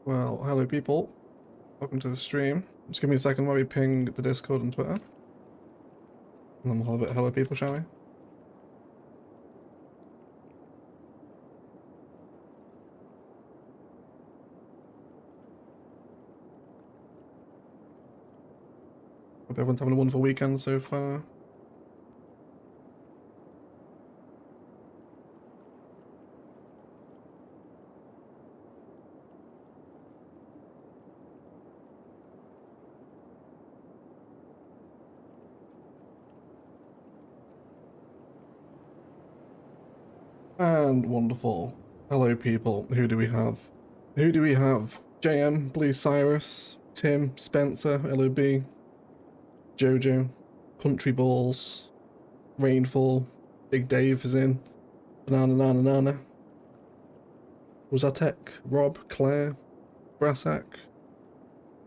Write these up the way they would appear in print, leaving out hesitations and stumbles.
Well, hello people. Welcome to the stream. Just give me a second while we ping the Discord and Twitter. And then we'll have a bit of hello people, shall we? Hope everyone's having a wonderful weekend so far. And wonderful. Hello people. Who do we have? Who do we have? JM, Blue Cyrus, Tim, Spencer, LOB, Jojo, Country Balls, Rainfall, Big Dave is in, Banana, Wazatek, Rob, Claire, Brassack.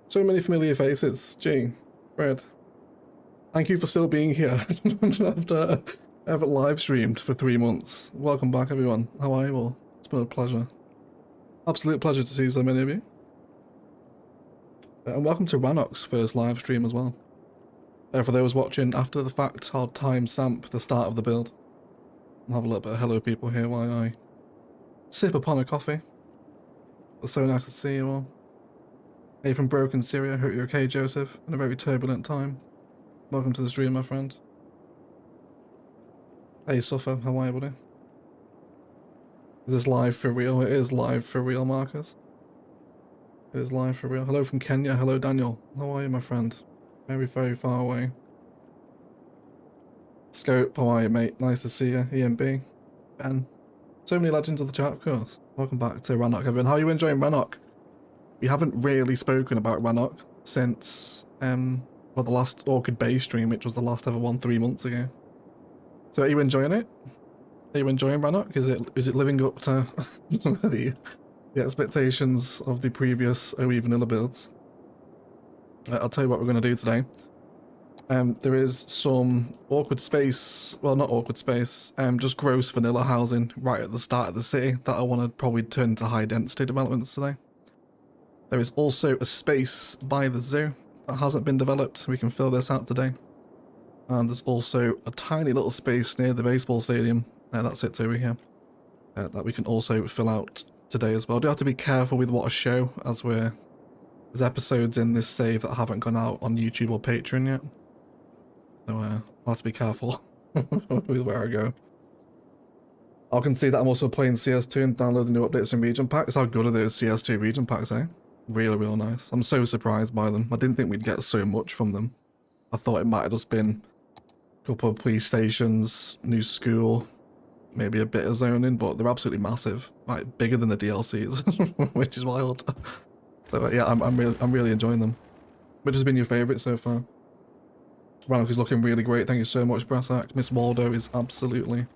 So many familiar faces. Gee, Fred. Thank you for still being here after I haven't live streamed for 3 months. Welcome back, everyone. How are you all? It's been a pleasure. Absolute pleasure to see so many of you. And welcome to Rannoch's first live stream as well. For those watching after the fact, I'll time stamp the start of the build. I'll have a little bit of hello people here while I sip upon a coffee. It's so nice to see you all. Hey from Broken Syria, hope you're okay, Joseph, in a very turbulent time. Welcome to the stream, my friend. Hey Suffer, how are you, buddy? Is this live for real? It is live for real, Marcus. It is live for real. Hello from Kenya, hello Daniel. How are you, my friend? Very, very far away. Scope, how are you, mate? Nice to see you. EMB, Ben. So many legends of the chat, of course. Welcome back to Rannoch, everyone. How are you enjoying Rannoch? We haven't really spoken about Rannoch since, well, the last Orchid Bay stream, which was the last ever one 3 months ago. So are you enjoying it? Are you enjoying Rannoch? Is it living up to the expectations of the previous OE vanilla builds? I'll tell you what we're going to do today. There is some awkward space, well not awkward space, just gross vanilla housing right at the start of the city that I want to probably turn into high density developments today. There is also a space by the zoo that hasn't been developed. We can fill this out today. And there's also a tiny little space near the baseball stadium, that sits over here, that we can also fill out today as well. Do have to be careful with what I show, as there's episodes in this save that haven't gone out on YouTube or Patreon yet. So I'll have to be careful with where I go. I can see that I'm also playing CS2 and downloading new updates and region packs. How good are those CS2 region packs, eh? Really, real nice. I'm so surprised by them. I didn't think we'd get so much from them. I thought it might have just been a couple of police stations, new school, maybe a bit of zoning, but they're absolutely massive. Like, bigger than the DLCs, which is wild. So yeah, I'm really enjoying them. Which has been your favourite so far? Rannoch is looking really great. Thank you so much, Brassack. Miss Waldo is absolutely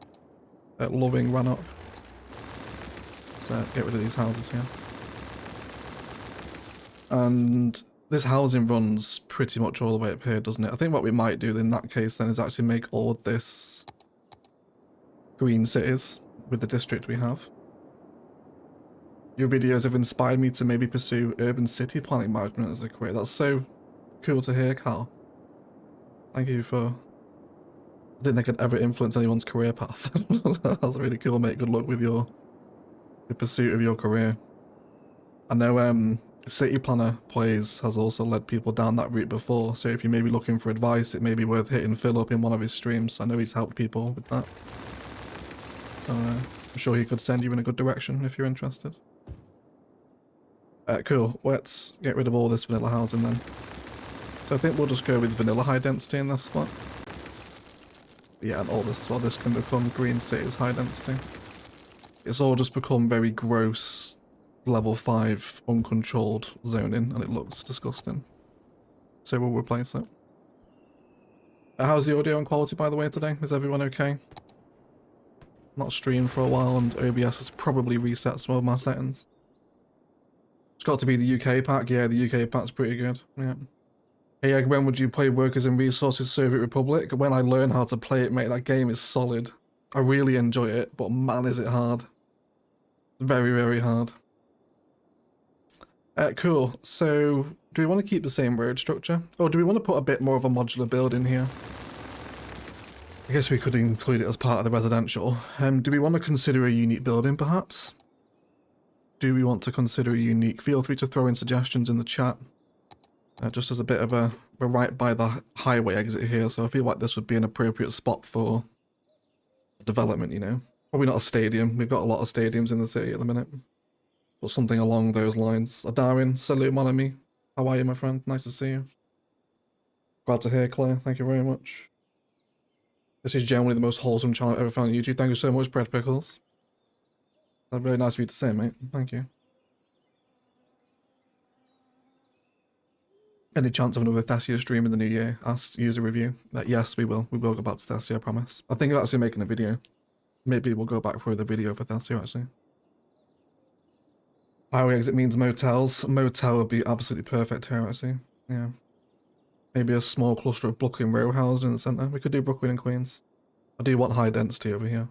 loving Rannoch. Let's get rid of these houses here. And this housing runs pretty much all the way up here, doesn't it? I think what we might do in that case then is actually make all of this green cities with the district we have. Your videos have inspired me to maybe pursue urban city planning management as a career. That's so cool to hear, Carl. Thank you for... I didn't think I'd ever influence anyone's career path. That's really cool, mate. Good luck with the pursuit of your career. I know City Planner Plays has also led people down that route before, so if you may be looking for advice, it may be worth hitting Phil up in one of his streams. I know he's helped people with that. So I'm sure he could send you in a good direction if you're interested. Cool. Let's get rid of all this vanilla housing then. So I think we'll just go with vanilla high density in this spot. Yeah, and all this as well. This can become green cities high density. It's all just become very gross level 5 uncontrolled zoning, and it looks disgusting. So we'll replace it. How's the audio and quality, by the way, today? Is everyone okay? Not streamed for a while, and OBS has probably reset some of my settings. It's got to be the UK pack. Yeah, the UK pack's pretty good. Yeah. Hey, Egg, when would you play Workers and Resources Soviet Republic? When I learn how to play it, mate. That game is solid. I really enjoy it, but man, is it hard. Very, very hard. Cool. So, do we want to keep the same road structure? Or do we want to put a bit more of a modular build in here? I guess we could include it as part of the residential. Do we want to consider a unique building, perhaps? Do we want to consider a unique? Feel free to throw in suggestions in the chat. Just as a bit of a... We're right by the highway exit here, so I feel like this would be an appropriate spot for development, you know? Probably not a stadium. We've got a lot of stadiums in the city at the minute. But something along those lines. Darwin, salute mon ami. How are you, my friend? Nice to see you. Glad to hear, Claire. Thank you very much. This is generally the most wholesome channel I've ever found on YouTube. Thank you so much, Bread Pickles. That's very nice of you to say, mate. Thank you. Any chance of another Thessia stream in the new year? Ask user review. Yes, we will. We will go back to Thessia, I promise. I think of actually making a video. Maybe we'll go back for the video for Thessia, actually. Highway exit means motels. Motel would be absolutely perfect here, actually. Yeah. Maybe a small cluster of Brooklyn row houses in the centre. We could do Brooklyn and Queens. I do want high density over here.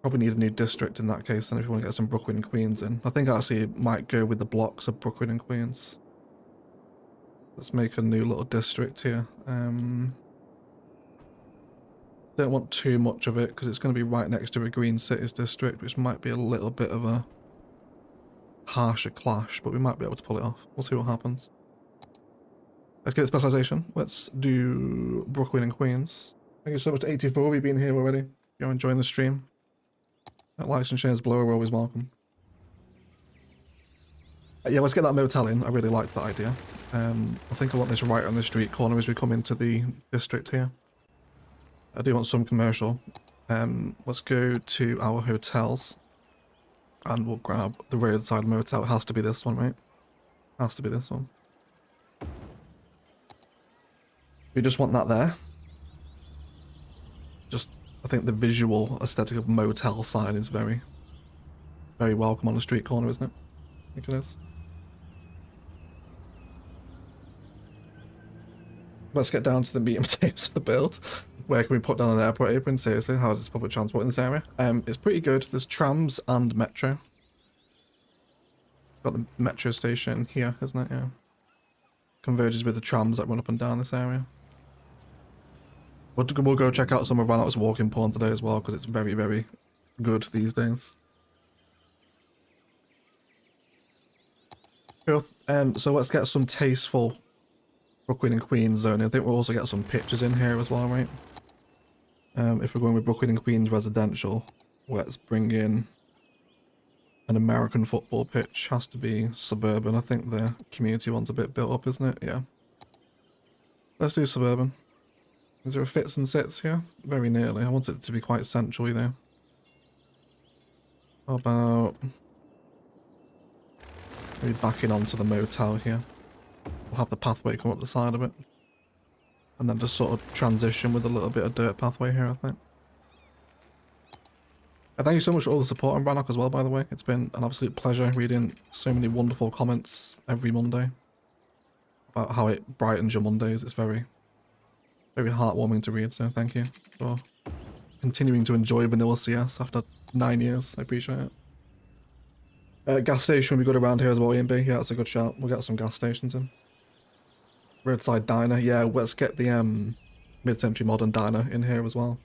Probably need a new district in that case then if you want to get some Brooklyn and Queens in. I think actually it might go with the blocks of Brooklyn and Queens. Let's make a new little district here. Don't want too much of it because it's going to be right next to a Green Cities district, which might be a little bit of a harsher clash, but we might be able to pull it off. We'll see what happens. Let's get specialization. Let's do Brooklyn and Queens. Thank you so much to 84 for being here already. You're enjoying the stream. Likes and shares below are always welcome. Yeah, let's get that motel in. I really like that idea. I think I want this right on the street corner as we come into the district here. I do want some commercial. Let's go to our hotels. And we'll grab the roadside motel. It has to be this one, right? Has to be this one. We just want that there. Just, I think the visual aesthetic of motel sign is very, very welcome on the street corner, isn't it? I think it is. Let's get down to the meat and potatoes of the build. Where can we put down an airport apron? Seriously, how is this public transport in this area? It's pretty good. There's trams and metro. Got the metro station here, isn't it? Yeah. Converges with the trams that run up and down this area. We'll go check out some of Rannoch's walking porn today as well, because it's very, very good these days. Cool. So let's get some tasteful Brooklyn and Queens zoning. I think we'll also get some pictures in here as well, right? If we're going with Brooklyn and Queens residential, let's bring in an American football pitch. Has to be suburban. I think the community one's a bit built up, isn't it? Yeah. Let's do suburban. Is there a fits and sits here? Very nearly. I want it to be quite central, though. How about maybe backing onto the motel here? We'll have the pathway come up the side of it. And then just sort of transition with a little bit of dirt pathway here, I think. Thank you so much for all the support on Rannoch as well, by the way. It's been an absolute pleasure reading so many wonderful comments every Monday about how it brightens your Mondays. It's very, very heartwarming to read, so thank you for continuing to enjoy Vanilla CS after 9 years. I appreciate it. Gas station will be good around here as well, E&B. Yeah, that's a good shout. We'll get some gas stations in. Roadside diner. Yeah, let's get the mid-century modern diner in here as well.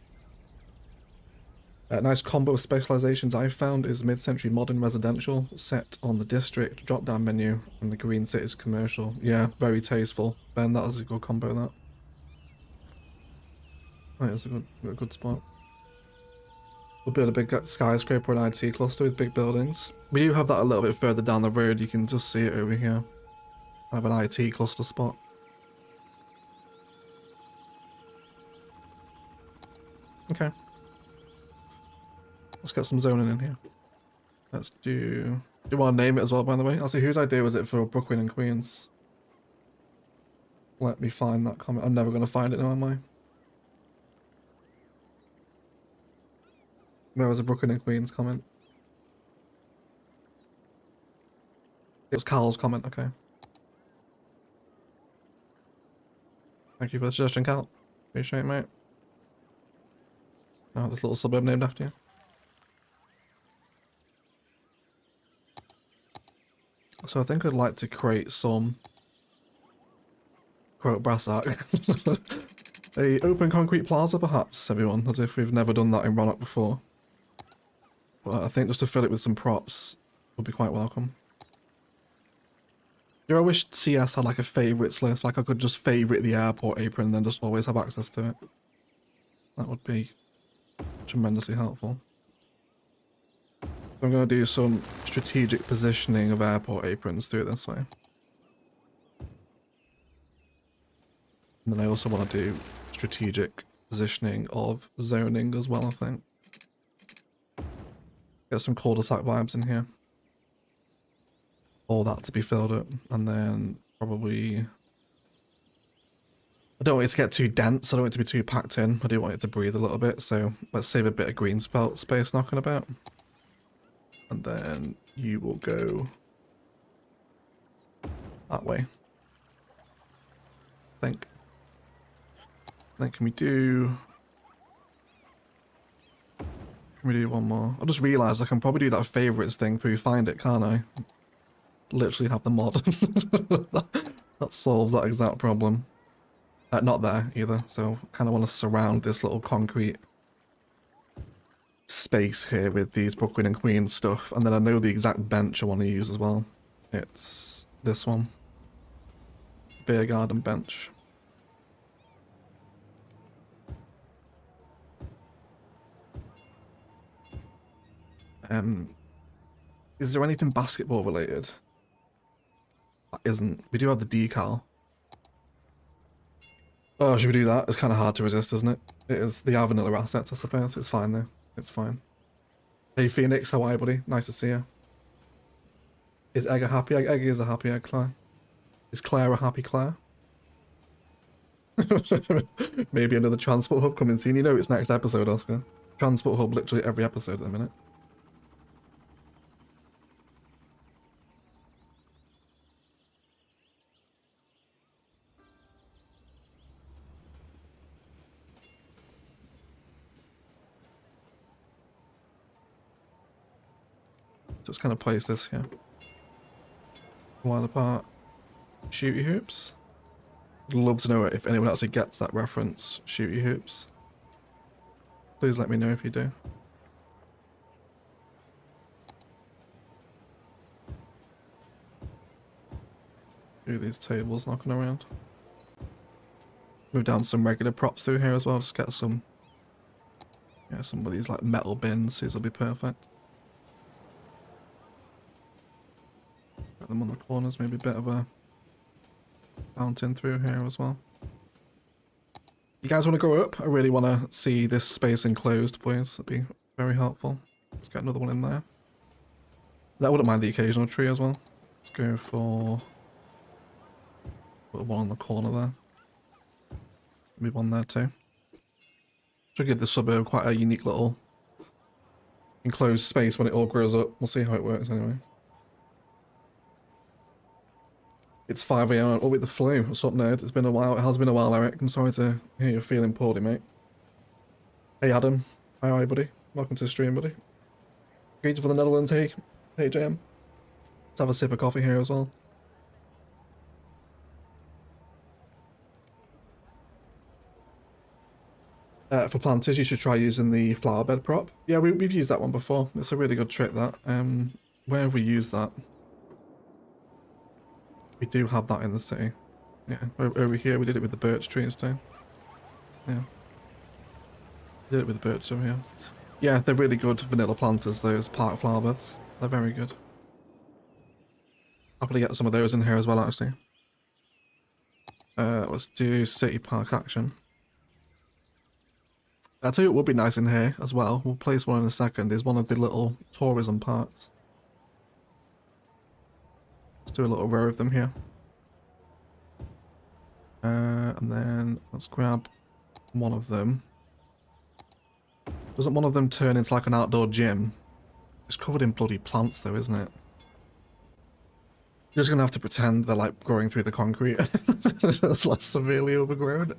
Nice combo of specializations I found is mid-century modern residential set on the district drop-down menu and the Green Cities commercial. Yeah, very tasteful. Ben, that was a good combo, that. Right, that's a good spot. We'll build a big skyscraper and IT cluster with big buildings. We do have that a little bit further down the road. You can just see it over here. I have an IT cluster spot. Okay. Let's get some zoning in here. Let's do... Do you want to name it as well, by the way? I'll see whose idea was it for Brooklyn and Queens. Let me find that comment. I'm never going to find it now, am I? Where was the Brooklyn and Queens comment? It was Carl's comment, okay. Thank you for the suggestion, Cal. Appreciate it, mate. Oh, this little suburb named after you. So I think I'd like to create some, quote Brassac, a open concrete plaza perhaps, everyone, as if we've never done that in Rannoch before. But I think just to fill it with some props would be quite welcome. Yeah, I wish CS had like a favourites list, like I could just favourite the airport apron and then just always have access to it. That would be tremendously helpful. I'm going to do some strategic positioning of airport aprons through it this way. And then I also want to do strategic positioning of zoning as well, I think. Get some cul-de-sac vibes in here. All that to be filled up. And then probably... I don't want it to get too dense, I don't want it to be too packed in. I do want it to breathe a little bit, so let's save a bit of green spelt space knocking about. And then you will go that way. I think. Then can we do one more? I just realised I can probably do that favourites thing through Find It, can't I? Literally have the mod. That solves that exact problem. Not there either, so kind of want to surround this little concrete space here with these Brooklyn and Queens stuff, and then I know the exact bench I want to use as well. It's this one. Beer garden bench. Is there anything basketball related? That isn't. We do have the decal. Oh, should we do that? It's kind of hard to resist, isn't it? It is. They are vanilla assets, I suppose. It's fine though. It's fine. Hey Phoenix, how are you, buddy? Nice to see you. Is Egg a happy egg? Egg is a happy egg, Claire. Is Claire a happy Claire? Maybe another transport hub coming soon. You know it's next episode, Oscar. Transport hub literally every episode at the minute. Just kind of place this here. Wide apart. Shooty hoops. I'd love to know if anyone actually gets that reference. Shooty hoops. Please let me know if you do. Do these tables knocking around. Move down some regular props through here as well. Just get some. Yeah, some of these like metal bins. These will be perfect. Get them on the corners. Maybe a bit of a fountain through here as well. You guys want to go up? I really want to see this space enclosed, please. That'd be very helpful. Let's get another one in there. I wouldn't mind the occasional tree as well. Let's go for put one on the corner there. Maybe one there too. Should give the suburb quite a unique little enclosed space when it all grows up. We'll see how it works anyway. It's 5 AM. Oh, with the flu. What's up, nerd? It's been a while. It has been a while, Eric. I'm sorry to hear you're feeling poorly, mate. Hey, Adam. How are you, buddy? Welcome to the stream, buddy. Greetings from the Netherlands. Hey, JM. Let's have a sip of coffee here as well. For planters, you should try using the flower bed prop. Yeah, we've used that one before. It's a really good trick, that. Where have we used that? We do have that in the city. Yeah, over here we did it with the birch trees too. Yeah. Did it with the birch over here. Yeah, they're really good vanilla planters, those park flower beds. They're very good. I'll probably get some of those in here as well, actually. Let's do city park action. I'll tell you what would be nice in here as well. We'll place one in a second. Is one of the little tourism parks. Let's do a little row of them here. And then let's grab one of them. Doesn't one of them turn into like an outdoor gym? It's covered in bloody plants though, isn't it? You're just gonna have to pretend they're like growing through the concrete. It's like severely overgrown.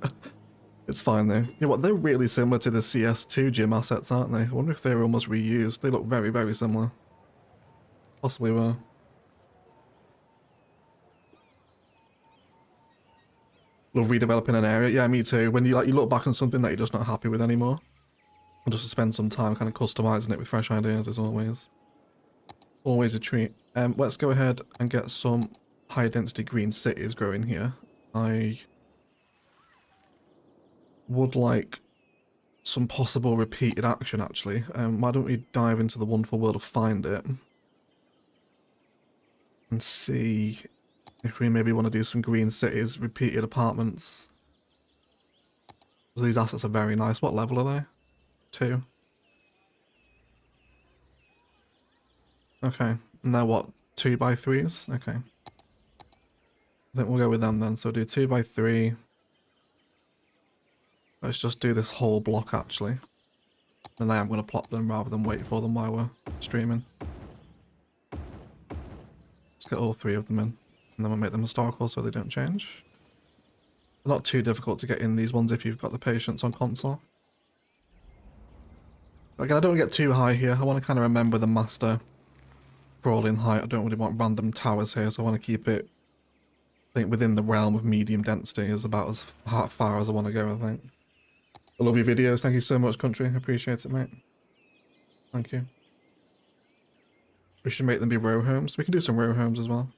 It's fine though. You know what, they're really similar to the CS2 gym assets, aren't they? I wonder if they're almost reused. They look very, very similar. Possibly were. Love redeveloping an area. Yeah, me too. When you like you look back on something that you're just not happy with anymore, and just to spend some time kind of customizing it with fresh ideas is always a treat. Let's go ahead and get some high density green cities growing here. I would like some possible repeated action actually. Why don't we dive into the wonderful world of Find It and see if we maybe want to do some green cities, repeated apartments. These assets are very nice. What level are they? 2. Okay. And they're what? 2x3s? Okay. I think we'll go with them then. So do 2x3. Let's just do this whole block actually. And I am going to plot them rather than wait for them while we're streaming. Let's get all 3 of them in. And then we'll make them historical so they don't change. They're not too difficult to get in these ones if you've got the patience on console. Again, I don't want to get too high here. I want to kind of remember the master crawling height. I don't really want random towers here, so I want to keep it, I think, within the realm of medium density is about as far as I want to go, I think. I love your videos. Thank you so much, Country. Appreciate it, mate. Thank you. We should make them be row homes. We can do some row homes as well.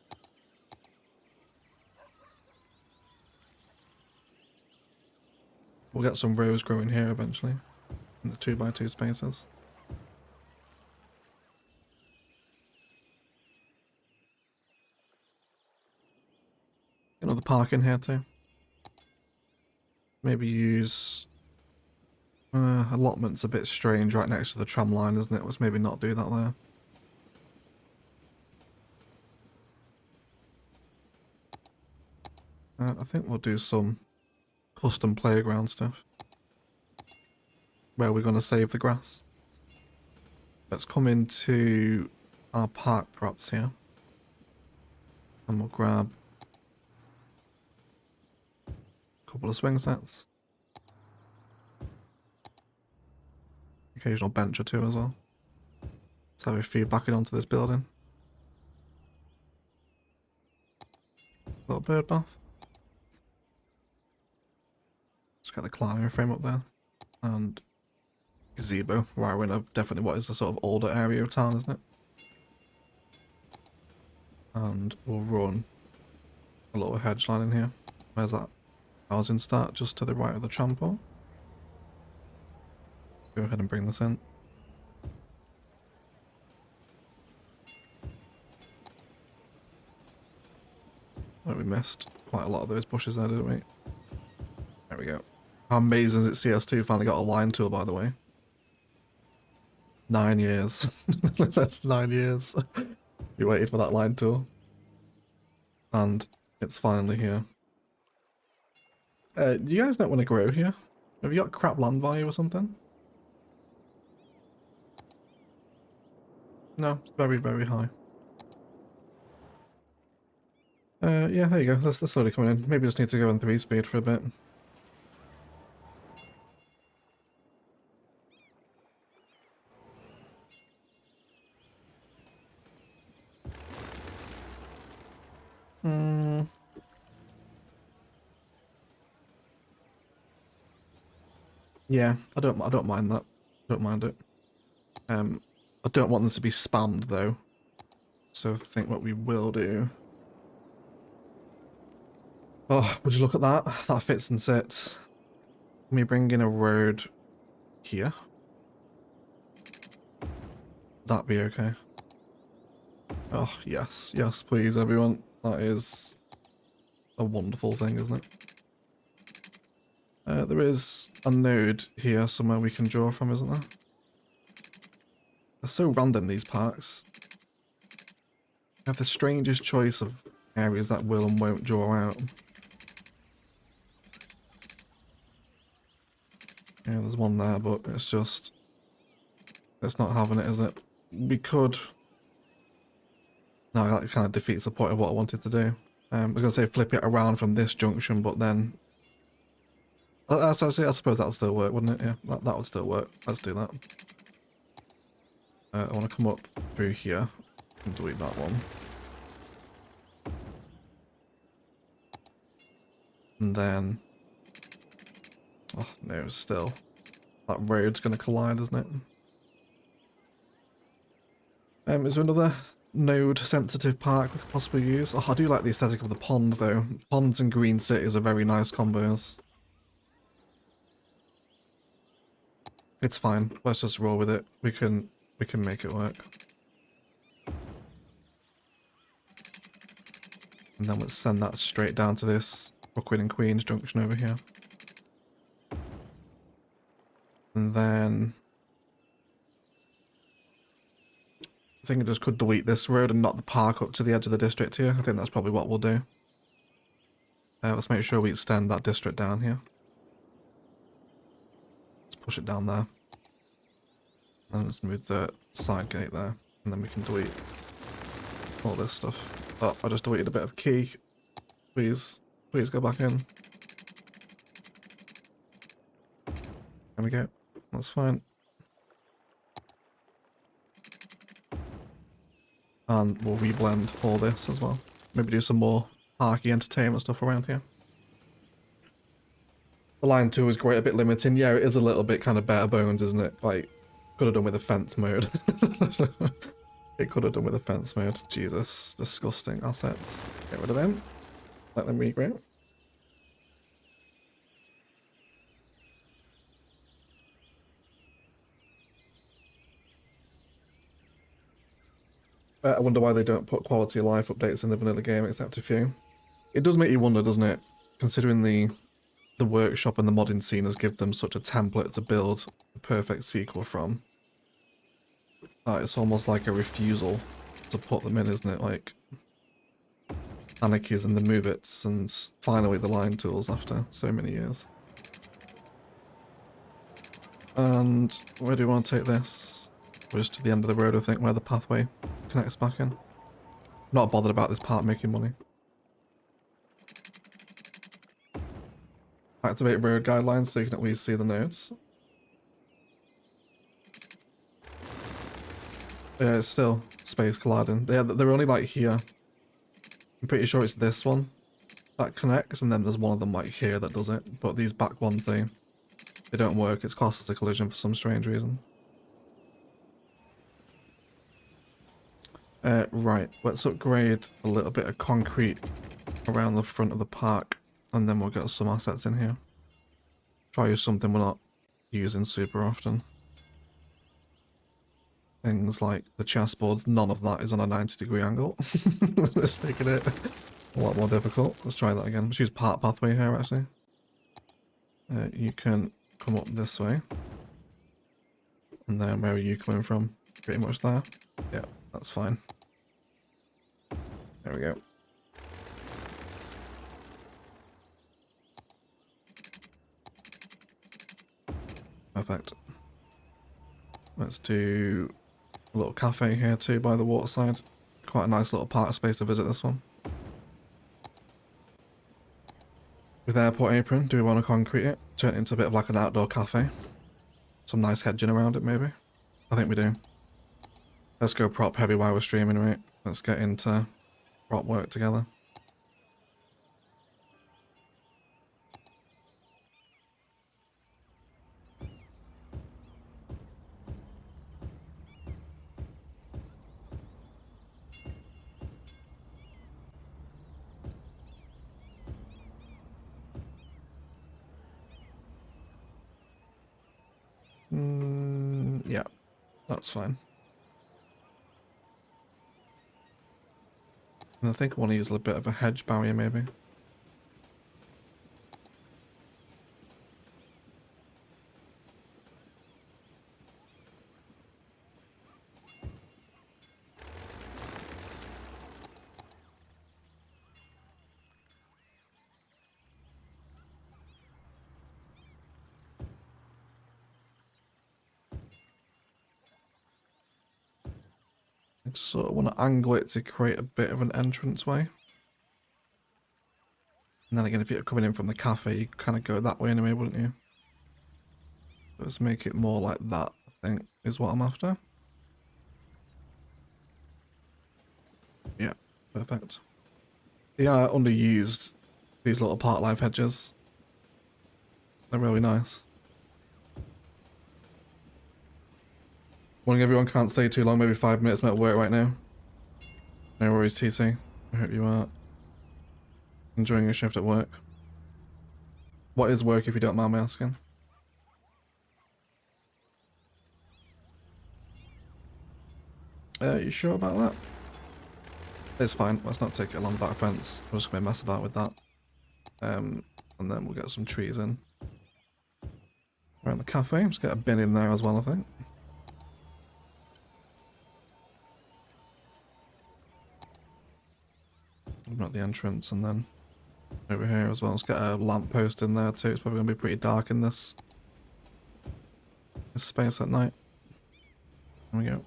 We'll get some rows growing here eventually. In the 2x2 spaces. Another park in here too. Maybe use... allotment's a bit strange right next to the tram line, isn't it? Let's maybe not do that there. I think we'll do some custom playground stuff. Where we're going to save the grass. Let's come into our park props here. And we'll grab a couple of swing sets. Occasional bench or 2 as well. Let's have a few backing onto this building. Little bird bath. Let's get the climbing frame up there. And gazebo, right, we're in definitely what is a sort of older area of town, isn't it? And we'll run a little hedge line in here. Where's that housing start? Just to the right of the trampoline. Go ahead and bring this in. Oh, we missed quite a lot of those bushes there, didn't we? There we go. How amazing is it CS2 finally got a line tool, by the way? 9 years. That's 9 years. You waited for that line tool. And it's finally here. Do you guys not want to grow here? Have you got crap land value or something? No, it's very, very high. Yeah, there you go. That's slowly coming in. Maybe just need to go in 3 speed for a bit. Yeah, I don't mind that. I don't mind it. I don't want them to be spammed though. So I think what we will do. Oh, would you look at that? That fits and sits. Let me bring in a road here. That'd be okay. Oh, yes. Yes, please, everyone. That is a wonderful thing, isn't it? There is a node here somewhere we can draw from, isn't there? They're so random, these parks. They have the strangest choice of areas that will and won't draw out. Yeah, there's one there, but it's just... it's not having it, is it? We could... no, that kind of defeats the point of what I wanted to do. I was going to say flip it around from this junction, but then... I suppose that would still work, wouldn't it? Yeah, that would still work. Let's do that. I want to come up through here and delete that one. And then... Oh no, still. That road's going to collide, isn't it? Is there another node-sensitive park we could possibly use? Oh, I do like the aesthetic of the pond, though. Ponds and green cities are very nice combos. It's fine. Let's just roll with it. We can make it work. And then let's send that straight down to this Brooklyn and Queens junction over here. And then... I think I just could delete this road and knock the park up to the edge of the district here. I think that's probably what we'll do. Let's make sure we extend that district down here. Let's push it down there. And let's move the side gate there. And then we can delete all this stuff. Oh, I just deleted a bit of key. Please go back in. There we go. That's fine. And we'll reblend all this as well. Maybe do some more parky entertainment stuff around here. The line 2 is great, a bit limiting. Yeah, it is a little bit kind of bare bones, isn't it? Like, could have done with a fence mode. It could have done with a fence mode. Jesus, disgusting assets. Get rid of them. Let them regrow. I wonder why they don't put quality of life updates in the vanilla game, except a few. It does make you wonder, doesn't it? Considering the workshop and the modding scene has given them such a template to build the perfect sequel from. It's almost like a refusal to put them in, isn't it? Like, Anarchies and the Move-Its, and finally the line tools after so many years. And where do we want to take this? We're just to the end of the road, I think, where the pathway connects back in. Not bothered about this part making money. Activate road guidelines so you can at least see the nodes. Yeah, it's still space colliding. They're only like here. I'm pretty sure it's this one that connects, and then there's one of them like here that does it. But these back ones, they don't work. It's classed as a collision for some strange reason. Right, let's upgrade a little bit of concrete around the front of the park, and then we'll get some assets in here. Try use something we're not using super often. Things like the chessboards, none of that is on a 90-degree angle. Let's make it a lot more difficult. Let's try that again. Let's use part pathway here, actually. You can come up this way. And then where are you coming from? Pretty much there. Yeah, that's fine. There we go. Perfect. Let's do a little cafe here too by the waterside. Quite a nice little park space to visit this one. With airport apron, do we want to concrete it? Turn it into a bit of like an outdoor cafe. Some nice hedging around it maybe. I think we do. Let's go prop heavy while we're streaming, right? Let's get into prop work together. Yeah, that's fine. And I think I want to use a bit of a hedge barrier maybe. I sort of want to angle it to create a bit of an entranceway. And then again, if you're coming in from the cafe, you kind of go that way anyway, wouldn't you? Let's make it more like that, I think, is what I'm after. Yeah, perfect. They are underused These little park life hedges. They're really nice. Warning everyone, can't stay too long, maybe 5 minutes. I'm at work right now. No worries, TC. I hope you are enjoying your shift at work. What is work, if you don't mind me asking? You sure about that? It's fine. Let's not take it along the back fence. We're just going to mess about with that. And then we'll get some trees in. Around the cafe. Just get a bin in there as well, I think. At the entrance, and then over here as well. Let's get a lamp post in there too. It's probably going to be pretty dark in this space at night. There we go.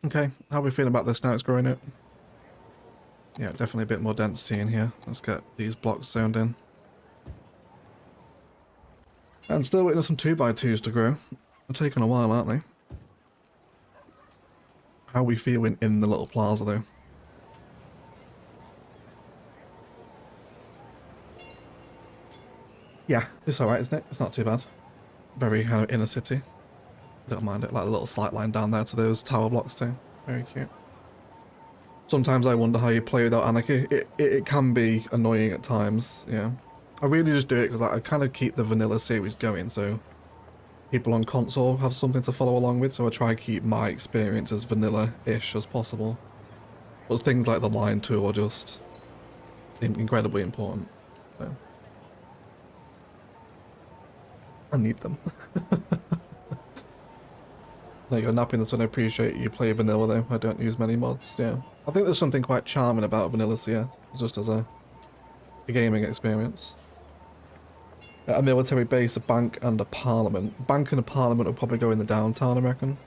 Okay, how are we feeling about this now it's growing it? Yeah, definitely a bit more density in here. Let's get these blocks zoned in. And still waiting for some 2x2s to grow. They're taking a while, aren't they? How are we feeling in the little plaza though? Yeah, it's alright, isn't it? It's not too bad. Very kind of inner city. Don't mind it, like a little slight line down there to those tower blocks too. Very cute. Sometimes I wonder how you play without anarchy. It can be annoying at times, yeah. I really just do it because I kind of keep the vanilla series going, so people on console have something to follow along with, so I try to keep my experience as vanilla-ish as possible. But things like the line tool are just incredibly important, so I need them. There you go, napping the sun. I appreciate you play vanilla though. I don't use many mods, yeah. I think there's something quite charming about vanilla CS, just as a gaming experience. A military base, a bank, and a parliament. Bank and a parliament will probably go in the downtown, I reckon.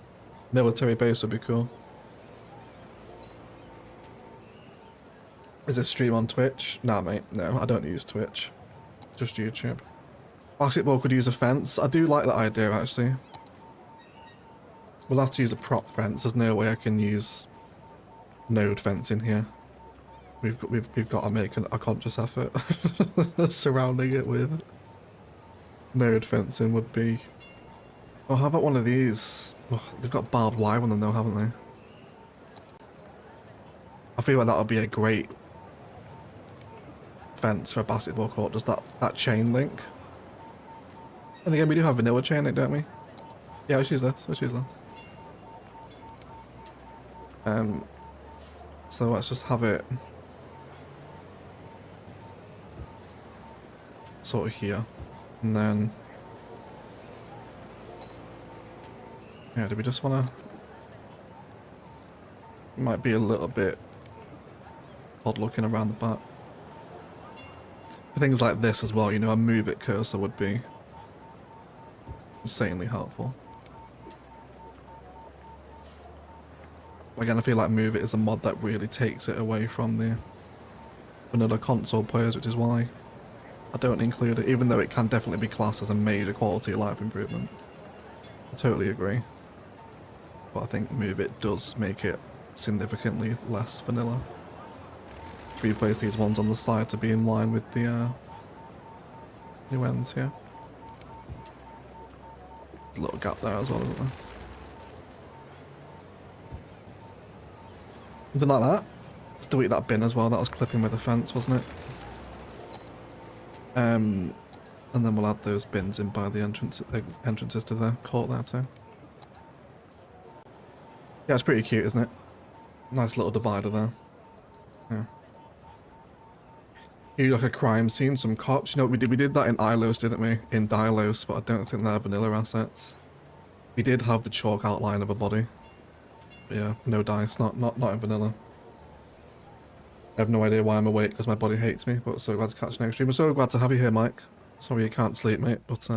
Military base would be cool. Is this stream on Twitch? Nah, mate. No, I don't use Twitch. Just YouTube. Basketball could use a fence. I do like that idea, actually. We'll have to use a prop fence. There's no way I can use node fence in here. We've got to make a conscious effort. Surrounding it with node fencing would be... Oh, how about one of these? Oh, they've got barbed wire on them though, haven't they? I feel like that would be a great fence for a basketball court. Does that chain link? And again, we do have vanilla chain link, don't we? Yeah, let's use this. Let's use this. So let's just have it sort of here, and then yeah, do we just want to? It might be a little bit odd looking around the back. For things like this as well, you know, a move it cursor would be insanely helpful. Again, I feel like Move It is a mod that really takes it away from the vanilla console players, which is why I don't include it, even though it can definitely be classed as a major quality of life improvement. I totally agree. But I think Move It does make it significantly less vanilla. Replace these ones on the side to be in line with the new ends here. There's a little gap there as well, isn't there? Something like that. Let's delete that bin as well. That was clipping with the fence, wasn't it? And then we'll add those bins in by the entrances to the court there too. Yeah, it's pretty cute, isn't it? Nice little divider there. Yeah. You like a crime scene, some cops. You know, we did that in Ilos, didn't we? In Dylos, but I don't think they're vanilla assets. We did have the chalk outline of a body. But yeah, no dice, not in vanilla. I have no idea why I'm awake because my body hates me, but so glad to catch next stream. I'm so glad to have you here, Mike. Sorry you can't sleep, mate, but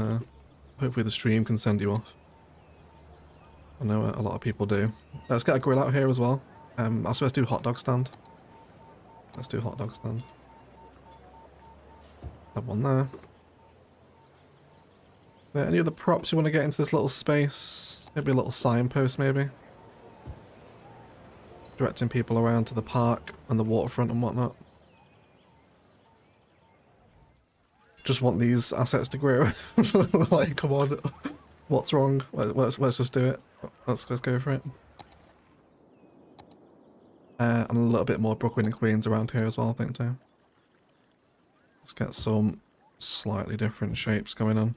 hopefully the stream can send you off. I know a lot of people do. Let's get a grill out here as well. I suppose let's do hot dog stand. Let's do hot dog stand. Have one there. Any other props you want to get into this little space? Maybe a little signpost, maybe? directing people around to the park and the waterfront and whatnot. Just want these assets to grow. Like, come on, what's wrong? Let's just do it. Let's go for it. And a little bit more Brooklyn and Queens around here as well, I think too. Let's get some slightly different shapes going on.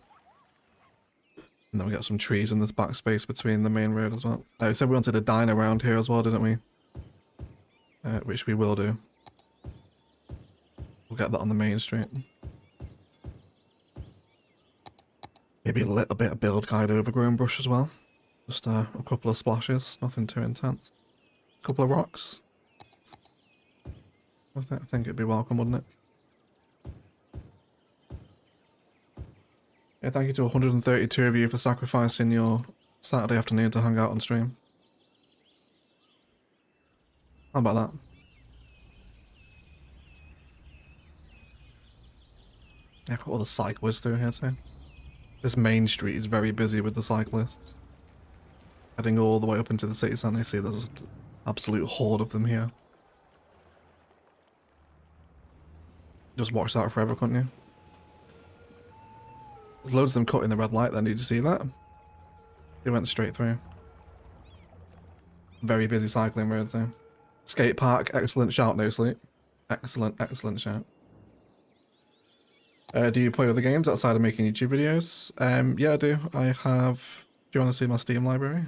And then we got some trees in this back space between the main road as well. We said we wanted a dine around here as well, didn't we? Which we will do. We'll get that on the main street. Maybe a little bit of build guide overgrown brush as well. Just a couple of splashes, nothing too intense. A couple of rocks. I think it'd be welcome, wouldn't it? Yeah, thank you to 132 of you for sacrificing your Saturday afternoon to hang out on stream. How about that? Yeah, I've got all the cyclists through here too. This main street is very busy with the cyclists. Heading all the way up into the city centre, you see there's an absolute horde of them here. Just watch that forever, couldn't you? There's loads of them cutting the red light then, did you see that? They went straight through. Very busy cycling road too. Skate park, excellent shout, no sleep. Excellent shout. Do you play other games outside of making YouTube videos? Yeah, I do. I have... Do you want to see my Steam library?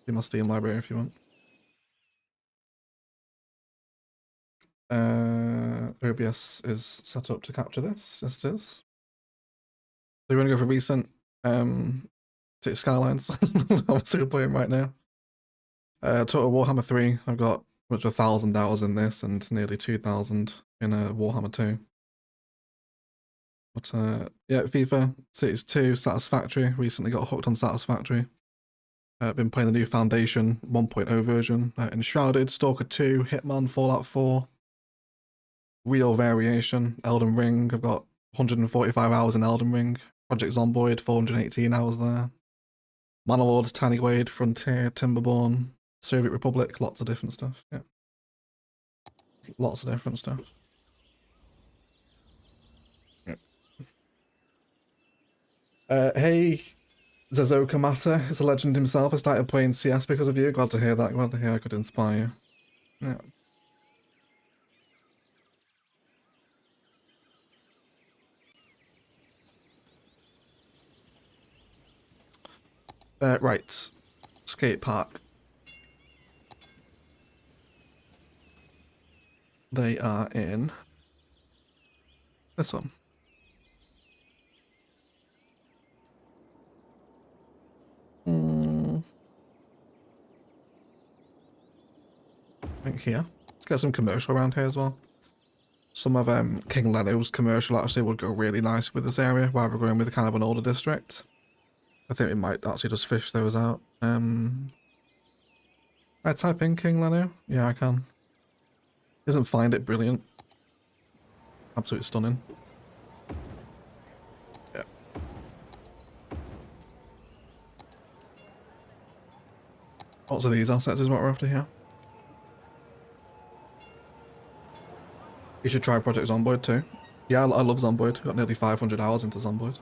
See my Steam library if you want. OBS is set up to capture this. Yes, it is. So you want to go for recent City Skylines? Obviously we're playing right now. Total Warhammer 3. I've got much 1,000 hours in this and nearly 2,000 in Warhammer 2. But yeah, FIFA, Cities 2, Satisfactory. Recently got hooked on Satisfactory. Been playing the new Foundation 1.0 version. Enshrouded, Stalker 2, Hitman, Fallout 4. Real Variation, Elden Ring. I've got 145 hours in Elden Ring. Project Zomboid, 418 hours there. Manor Tiny Wade, Frontier, Timberborn, Soviet Republic, lots of different stuff. Yeah. Lots of different stuff. Hey, Zezo Kamata is a legend himself. I started playing CS because of you. Glad to hear that. Glad to hear I could inspire you. Yeah. Right. Skate park. They are in this one. I think here. Let's get some commercial around here as well. Some of King Leno's commercial actually would go really nice with this area, while we're going with kind of an older district. I think we might actually just fish those out. I type in King Leno? Yeah, I can. Isn't Find It brilliant? Absolutely stunning. Yeah. Lots of these assets is what we're after here. You should try Project Zomboid too. Yeah, I love Zomboid. Got nearly 500 hours into Zomboid.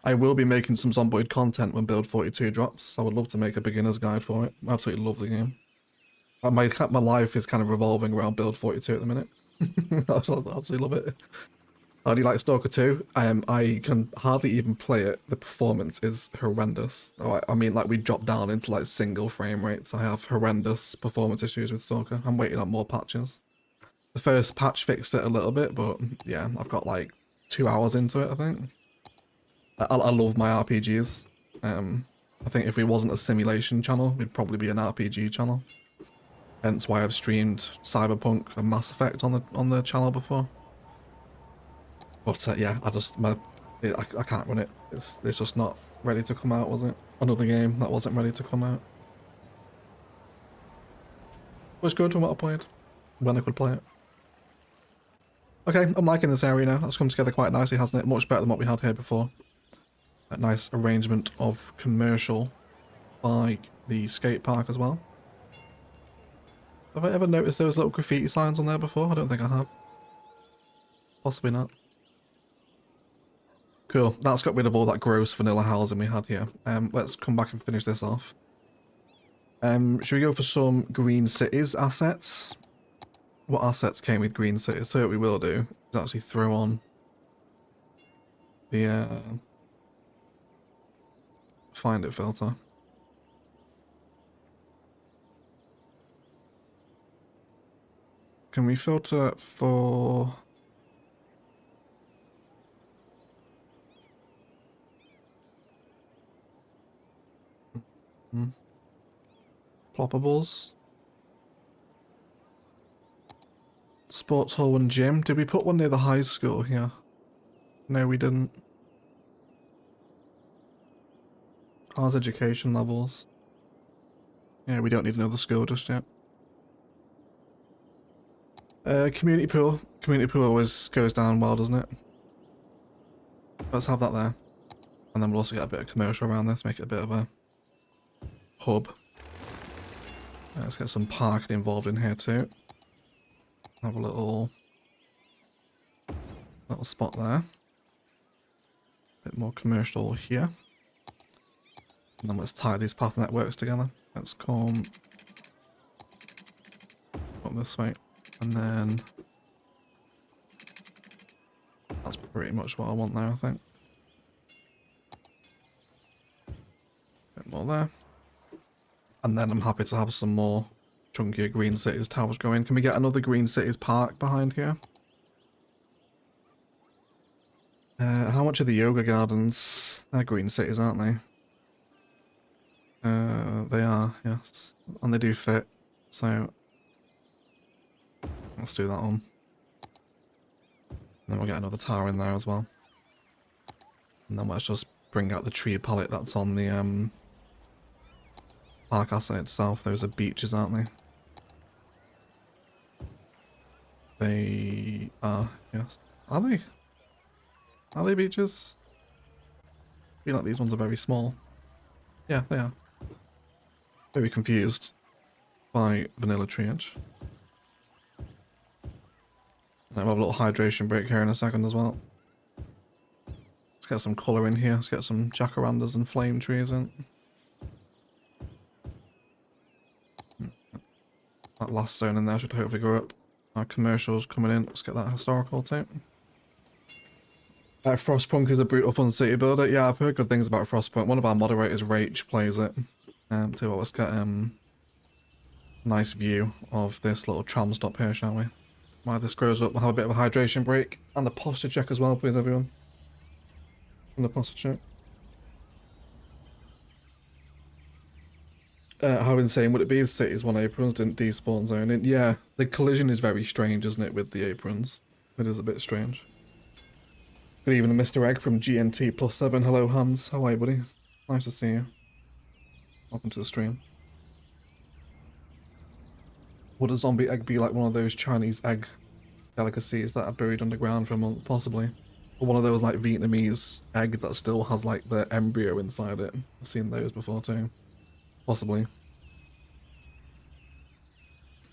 I will be making some Zomboid content when Build 42 drops. I would love to make a beginner's guide for it. I absolutely love the game. My life is kind of revolving around Build 42 at the minute. I absolutely love it. How do you like Stalker 2? I can hardly even play it. The performance is horrendous. I mean, like, we dropped down into like single frame rates. I have horrendous performance issues with Stalker. I'm waiting on more patches. The first patch fixed it a little bit, but yeah, I've got like 2 hours into it, I think. I love my RPGs. I think if we wasn't a simulation channel, we'd probably be an RPG channel. Hence why I've streamed Cyberpunk and Mass Effect on the channel before. But yeah, I can't run it. It's just not ready to come out, was it? Another game that wasn't ready to come out. Was good from what I played, when I could play it. Okay, I'm liking this area now. That's come together quite nicely, hasn't it? Much better than what we had here before. A nice arrangement of commercial by the skate park as well. Have I ever noticed those little graffiti signs on there before? I don't think I have. Possibly not. Cool. That's got rid of all that gross vanilla housing we had here. Let's come back and finish this off. Should we go for some Green Cities assets? What assets came with Green Cities? So what we will do is actually throw on the find it filter. Can we filter for ploppables? Sports hall and gym. Did we put one near the high school here? No, we didn't. How's education levels? Yeah, we don't need another school just yet. Community pool. Community pool always goes down well, doesn't it? Let's have that there. And then we'll also get a bit of commercial around this, make it a bit of a hub. Let's get some parking involved in here too. Have a little spot there. Bit more commercial here. And then let's tie these path networks together. Let's come up this way. And then that's pretty much what I want there, I think. Bit more there. And then I'm happy to have some more chunkier Green Cities towers going. Can we get another Green Cities park behind here? How much are the yoga gardens? They're Green Cities, aren't they? They are, yes. And they do fit, so let's do that one. And then we'll get another tower in there as well. And then let's just bring out the tree palette that's on the park asset itself. Those are beaches, aren't they? They are, yes. Are they? Are they beaches? I feel like these ones are very small. Yeah, they are. Very confused by vanilla triage. I'll have a little hydration break here in a second as well. Let's get some colour in here. Let's get some jacarandas and flame trees in. That last zone in there should hopefully go up. Our commercials coming in. Let's get that historical too. Frostpunk is a brutal fun city builder. Yeah, I've heard good things about Frostpunk. One of our moderators, Rach, plays it. Too well, let's get nice view of this little tram stop here, shall we? While this grows up, we'll have a bit of a hydration break and a posture check as well, please, everyone. And the posture check. How insane would it be if Cities 1 aprons didn't despawn zone in? Yeah, the collision is very strange, isn't it, with the aprons? It is a bit strange. Good evening, Mr. Egg from GNT +7. Hello, Hans. How are you, buddy? Nice to see you. Welcome to the stream. Would a zombie egg be like one of those Chinese egg delicacies that are buried underground for a month? Possibly. Or one of those like Vietnamese egg that still has like the embryo inside it. I've seen those before too. Possibly.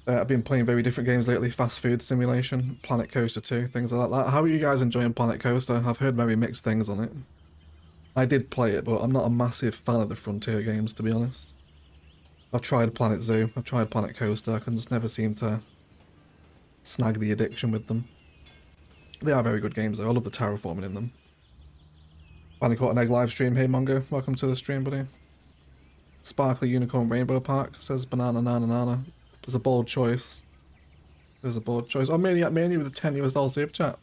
I've been playing very different games lately. Fast Food Simulation, Planet Coaster 2, things like that. How are you guys enjoying Planet Coaster? I've heard very mixed things on it. I did play it, but I'm not a massive fan of the Frontier games, to be honest. I've tried Planet Zoo, I've tried Planet Coaster, I can just never seem to snag the addiction with them. They are very good games though, I love the terraforming in them. Finally caught an egg live stream. Hey Mongo, welcome to the stream, buddy. Sparkly Unicorn Rainbow Park, says banana nana nana. There's a bold choice. There's a bold choice. Oh, mainly with a $10 super chat.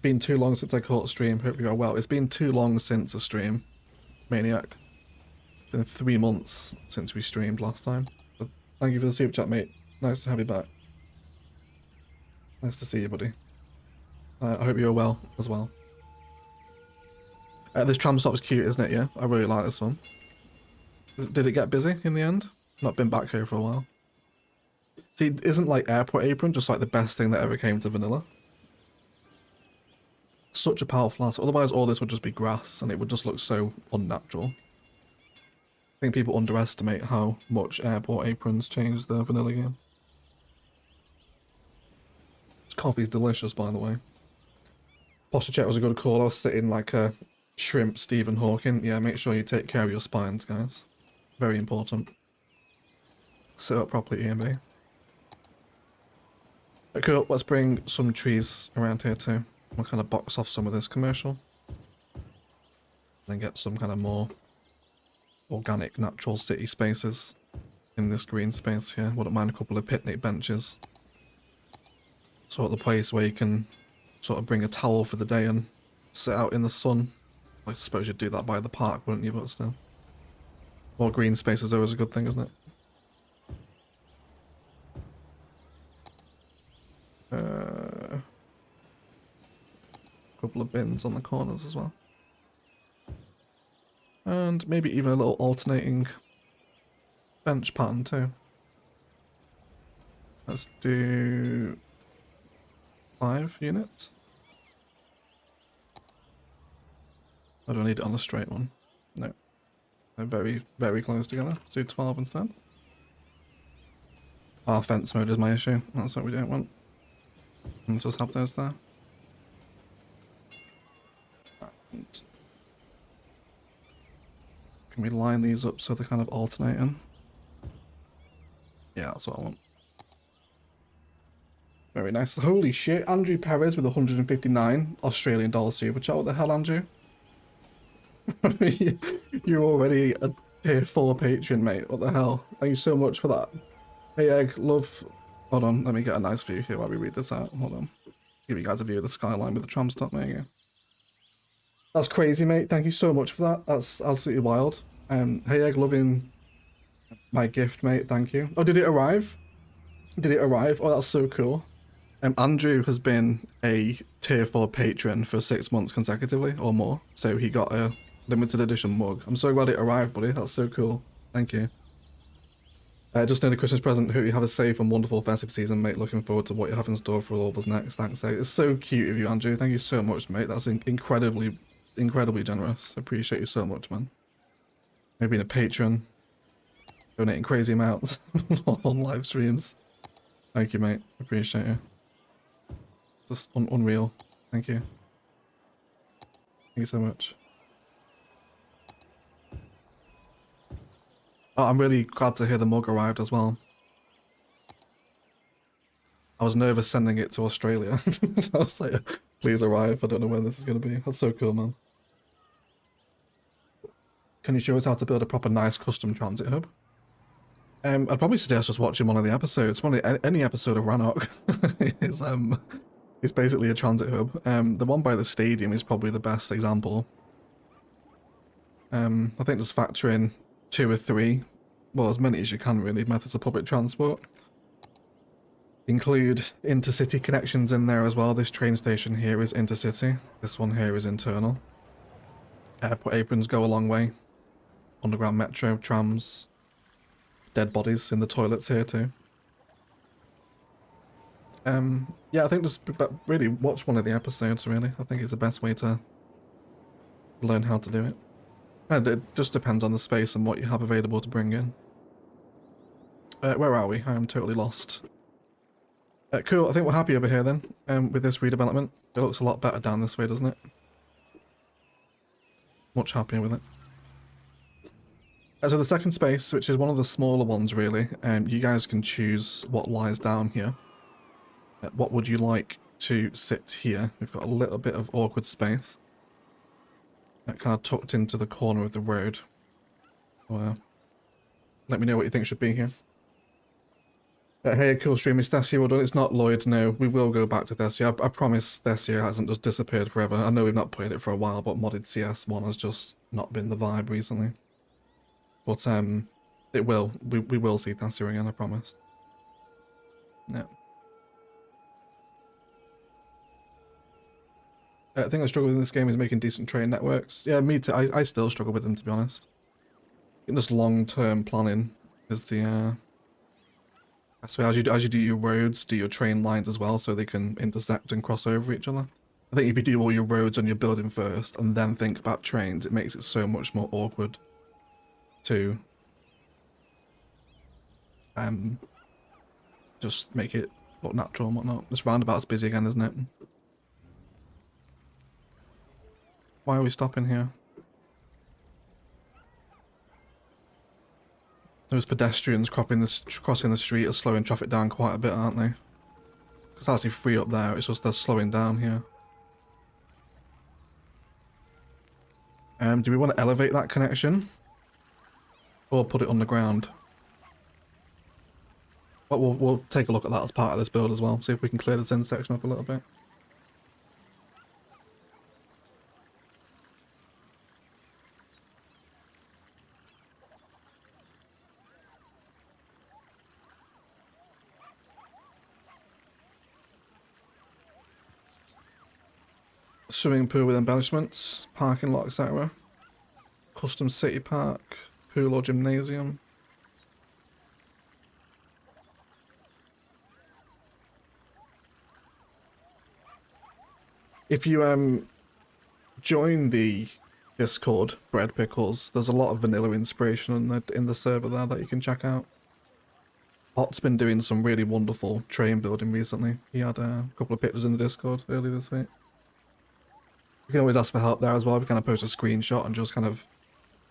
Been too long since I caught a stream. Hope you are well. It's been too long since a stream. Maniac. It's been 3 months since we streamed last time. But thank you for the super chat, mate. Nice to have you back. Nice to see you, buddy. I hope you're well as well. This tram stop's cute, isn't it? Yeah, I really like this one. Did it get busy in the end? Not been back here for a while. See, isn't like Airport Apron just like the best thing that ever came to vanilla? Such a powerful asset. Otherwise all this would just be grass and it would just look so unnatural. I think people underestimate how much airport aprons changed the vanilla game. This coffee's delicious, by the way. Posture was a good call. I was sitting like a shrimp Stephen Hawking. Yeah, make sure you take care of your spines, guys. Very important. Sit up properly, EMB. Cool, let's bring some trees around here too. We'll kind of box off some of this commercial. Then get some kind of more organic, natural city spaces in this green space here. Wouldn't mind a couple of picnic benches. Sort of the place where you can sort of bring a towel for the day and sit out in the sun. I suppose you'd do that by the park, wouldn't you? But still. More green space is always a good thing, isn't it? Couple of bins on the corners as well. And maybe even a little alternating bench pattern too. Let's do 5 units. I don't need it on the straight one. No. They're very, very close together. Let's do 12 instead. Our fence mode is my issue. That's what we don't want. Let's just have those there. And can we line these up so they're kind of alternating? Yeah, that's what I want. Very nice. Holy shit, Andrew Perez with 159 Australian dollars super chat. What the hell, Andrew? You're already a tier 4 patron, mate. What the hell? Thank you so much for that. Hey, Egg, love. Hold on, let me get a nice view here while we read this out. Hold on. Give you guys a view of the skyline with the tram stop. There you go. That's crazy, mate. Thank you so much for that. That's absolutely wild. Hey, Egg, loving my gift, mate. Thank you. Oh, did it arrive? Did it arrive? Oh, that's so cool. Andrew has been a tier 4 patron for 6 months consecutively or more, so he got a limited edition mug. I'm so glad it arrived, buddy. That's so cool. Thank you. Just another Christmas present. Hope you have a safe and wonderful festive season, mate. Looking forward to what you have in store for all of us next. Thanks, It's so cute of you, Andrew. Thank you so much, mate. That's incredibly generous. I appreciate you so much, man. Maybe being a patron, donating crazy amounts on live streams. Thank you, mate. Appreciate you. Just unreal. Thank you. Thank you so much. Oh, I'm really glad to hear the mug arrived as well. I was nervous sending it to Australia. I was like, please arrive. I don't know when this is going to be. That's so cool, man. Can you show us how to build a proper nice custom transit hub? I'd probably suggest just watching one of the episodes. Any episode of Rannoch is basically a transit hub. The one by the stadium is probably the best example. I think just factor in 2 or 3, well, as many as you can really, methods of public transport. Include intercity connections in there as well. This train station here is intercity. This one here is internal. Airport aprons go a long way. Underground metro, trams. Dead bodies in the toilets here too. Yeah, I think just really watch one of the episodes, really. I think it's the best way to learn how to do it. And it just depends on the space and what you have available to bring in. Where are we? I am totally lost. Cool, I think we're happy over here then, with this redevelopment. It looks a lot better down this way, doesn't it? Much happier with it. So the second space, which is one of the smaller ones really, you guys can choose what lies down here. What would you like to sit here? We've got a little bit of awkward space. Kind of tucked into the corner of the road. Let me know what you think should be here. Hey, cool stream, is Thessia well done? It's not Lloyd, no. We will go back to Thessia. I promise Thessia hasn't just disappeared forever. I know we've not played it for a while, but modded CS1 has just not been the vibe recently. But it will. We will see Thessia again, I promise. No. I think I struggle with in this game is making decent train networks. Yeah, me too. I still struggle with them, to be honest. I think just long-term planning is the... So as you do your roads, do your train lines as well, so they can intersect and cross over each other. I think if you do all your roads and your building first, and then think about trains, it makes it so much more awkward to Just make it look natural and whatnot. This roundabout's busy again, isn't it? Why are we stopping here? Those pedestrians crossing the street are slowing traffic down quite a bit, aren't they? Because that's actually free up there, it's just they're slowing down here. Do we want to elevate that connection? Or put it underground? But we'll take a look at that as part of this build as well, see if we can clear this end section up a little bit. Swimming pool with embellishments, parking lot, etc. Custom city park, pool or gymnasium. If you join the Discord, Bread Pickles, there's a lot of vanilla inspiration in the server there that you can check out. Hot's been doing some really wonderful train building recently. He had a couple of pictures in the Discord earlier this week. You can always ask for help there as well. If you kind of post a screenshot and just kind of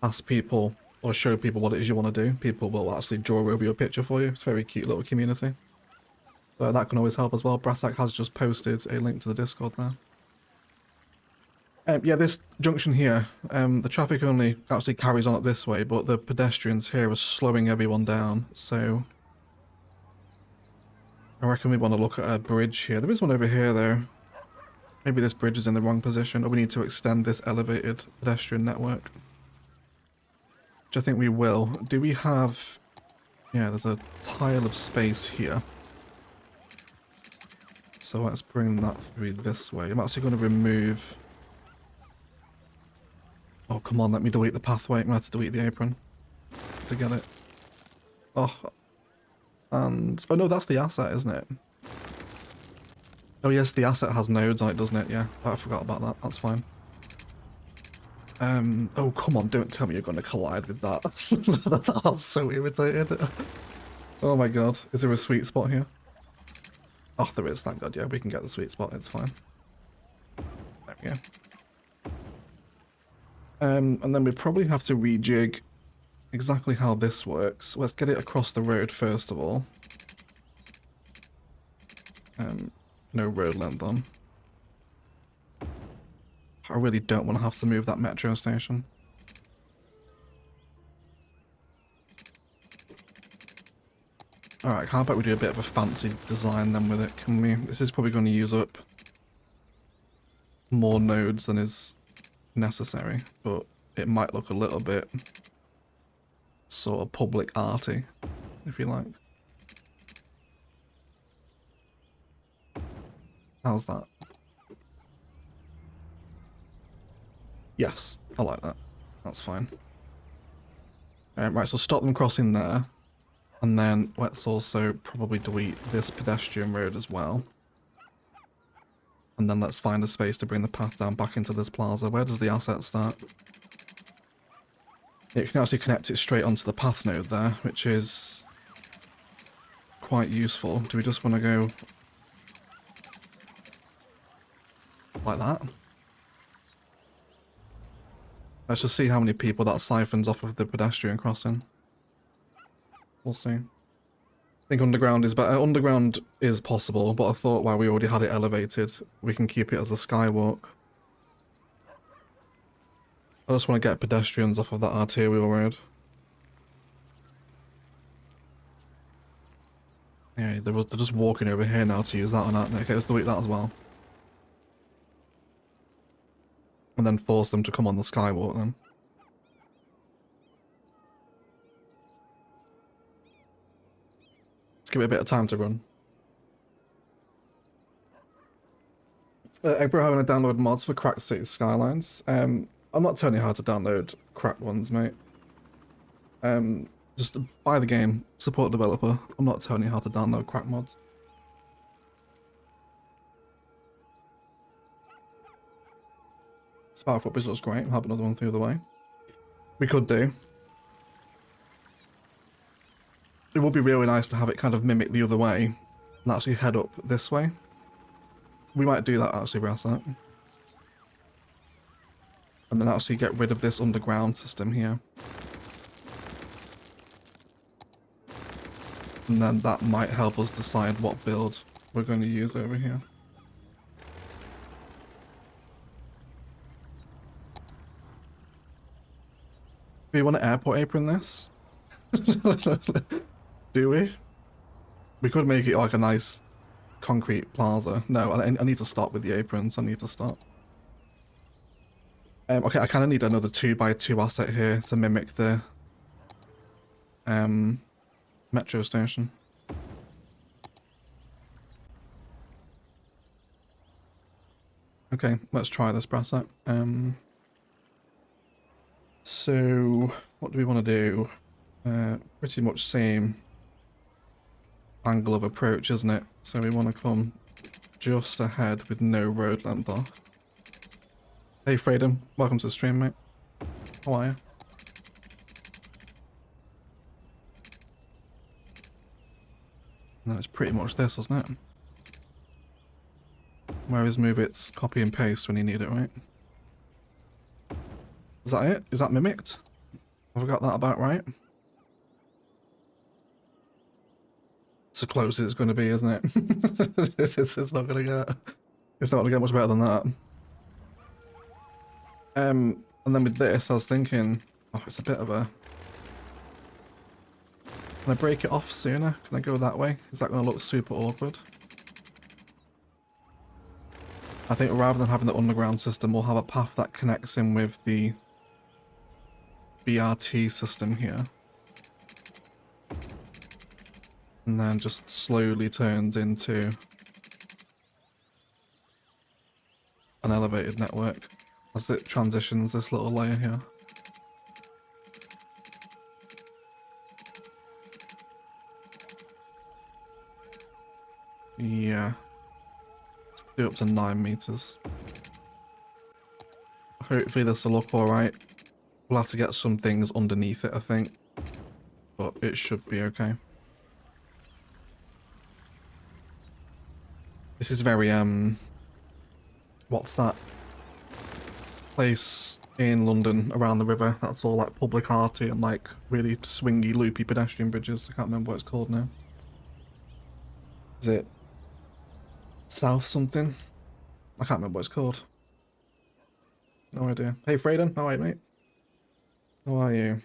ask people or show people what it is you want to do, people will actually draw over your picture for you. It's a very cute little community. So that can always help as well. Brassac has just posted a link to the Discord there. Yeah, this junction here, the traffic only actually carries on up this way, but the pedestrians here are slowing everyone down, so I reckon we want to look at a bridge here. There is one over here though. Maybe this bridge is in the wrong position, or we need to extend this elevated pedestrian network. Which I think we will. Do we have... Yeah, there's a tile of space here. So let's bring that through this way. I'm actually going to remove... Oh, come on, let me delete the pathway. I'm going to have to delete the apron to get it. Oh. And... Oh no, that's the asset, isn't it? Oh yes, the asset has nodes on it, doesn't it? Yeah, I forgot about that. That's fine. Oh come on, don't tell me you're going to collide with that. I was so irritated. Oh my god, is there a sweet spot here? Oh, there is, thank god. Yeah, we can get the sweet spot, it's fine. There we go. And then we probably have to rejig exactly how this works. Let's get it across the road first of all. No road length on. I really don't want to have to move that metro station. Alright, how about we do a bit of a fancy design then with it, can we? This is probably going to use up more nodes than is necessary, but it might look a little bit sort of public arty, if you like. How's that? Yes, I like that. That's fine. Right, so stop them crossing there. And then let's also probably delete this pedestrian road as well. And then let's find a space to bring the path down back into this plaza. Where does the asset start? You can actually connect it straight onto the path node there, which is quite useful. Do we just want to go like that? Let's just see how many people that siphons off of the pedestrian crossing. We'll see. I think underground is better. Underground is possible, but I thought while we already had it elevated, we can keep it as a skywalk. I just want to get pedestrians off of that arterial road. Yeah, they're just walking over here now to use that one, aren't they? Okay, let's delete that as well. And then force them to come on the skywalk then. Let's give it a bit of time to run. Ebro having to download mods for cracked city skylines. I'm not telling you how to download cracked ones, mate. Just buy the game, support the developer. I'm not telling you how to download cracked mods. Spark footage looks great. I'll have another one through the way. We could do. It would be really nice to have it kind of mimic the other way and actually head up this way. We might do that actually, Brasset. And then actually get rid of this underground system here. And then that might help us decide what build we're going to use over here. Do we want to airport apron this? Do we? We could make it like a nice concrete plaza. No, I need to stop with the aprons. I need to stop. Okay, I kind of need another 2x2 asset here to mimic the metro station. Okay, let's try this brass out. So what do we want to do? Pretty much same angle of approach, isn't it? So we want to come just ahead with no road length off. Hey Freedom, welcome to the stream, mate. How are you? And it's pretty much this, wasn't it? Where is move its copy and paste when you need it, right? Is that it? Is that mimicked? Have I got that about right? It's as close as it's going to be, isn't it? It's not going to get. It's not going to get much better than that. And then with this, I was thinking, oh, it's a bit of a. Can I break it off sooner? Can I go that way? Is that going to look super awkward? I think rather than having the underground system, we'll have a path that connects in with the BRT system here. And then just slowly turns into an elevated network as it transitions this little layer here. Yeah. Do up to 9 meters. Hopefully this will look alright. We'll have to get some things underneath it, I think. But it should be okay. This is very, what's that place in London around the river? That's all like public arty and like really swingy, loopy pedestrian bridges. I can't remember what it's called now. Is it South something? I can't remember what it's called. No idea. Hey Freyden, how are you, mate? How are you?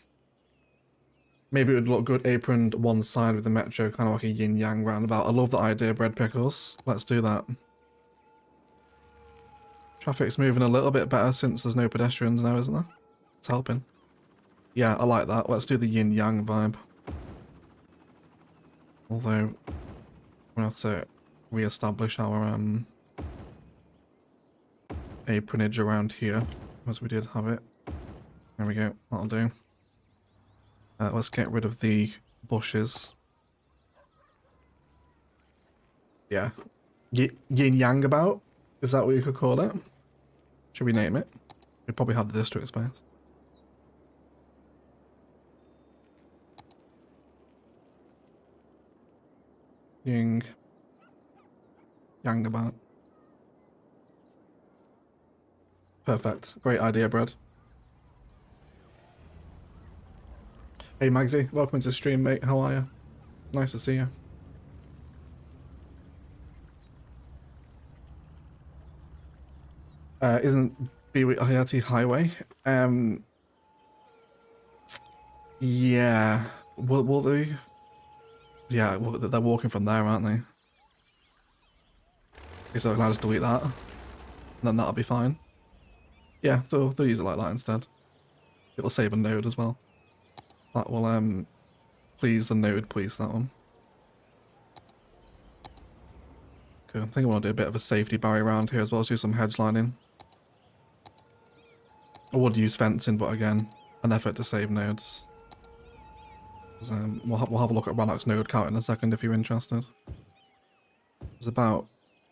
Maybe it would look good aproned one side with the metro, kind of like a yin-yang roundabout. I love the idea, bread pickles. Let's do that. Traffic's moving a little bit better since there's no pedestrians now, isn't there? It's helping. Yeah, I like that. Let's do the yin-yang vibe. Although, we'll have to re-establish our apronage around here, as we did have it. There we go, that'll do. Let's get rid of the bushes. Yeah. Yin-yang about? Is that what you could call it? Should we name it? We probably have the district space. Yang about. Perfect. Great idea, Brad. Hey Magsy, welcome to the stream, mate. How are you? Nice to see you. Isn't BWIT Highway? Yeah. Will they? Yeah, well, they're walking from there, aren't they? Okay, so can I just delete that? And then that'll be fine. Yeah, they'll use it like that instead. It'll save a node as well. That will please the node, please that one. Cool. I think I want to do a bit of a safety barrier around here as well, so do some hedge lining. I would use fencing, but again, an effort to save nodes. We'll have a look at Rannoch's node count in a second if you're interested. It was about,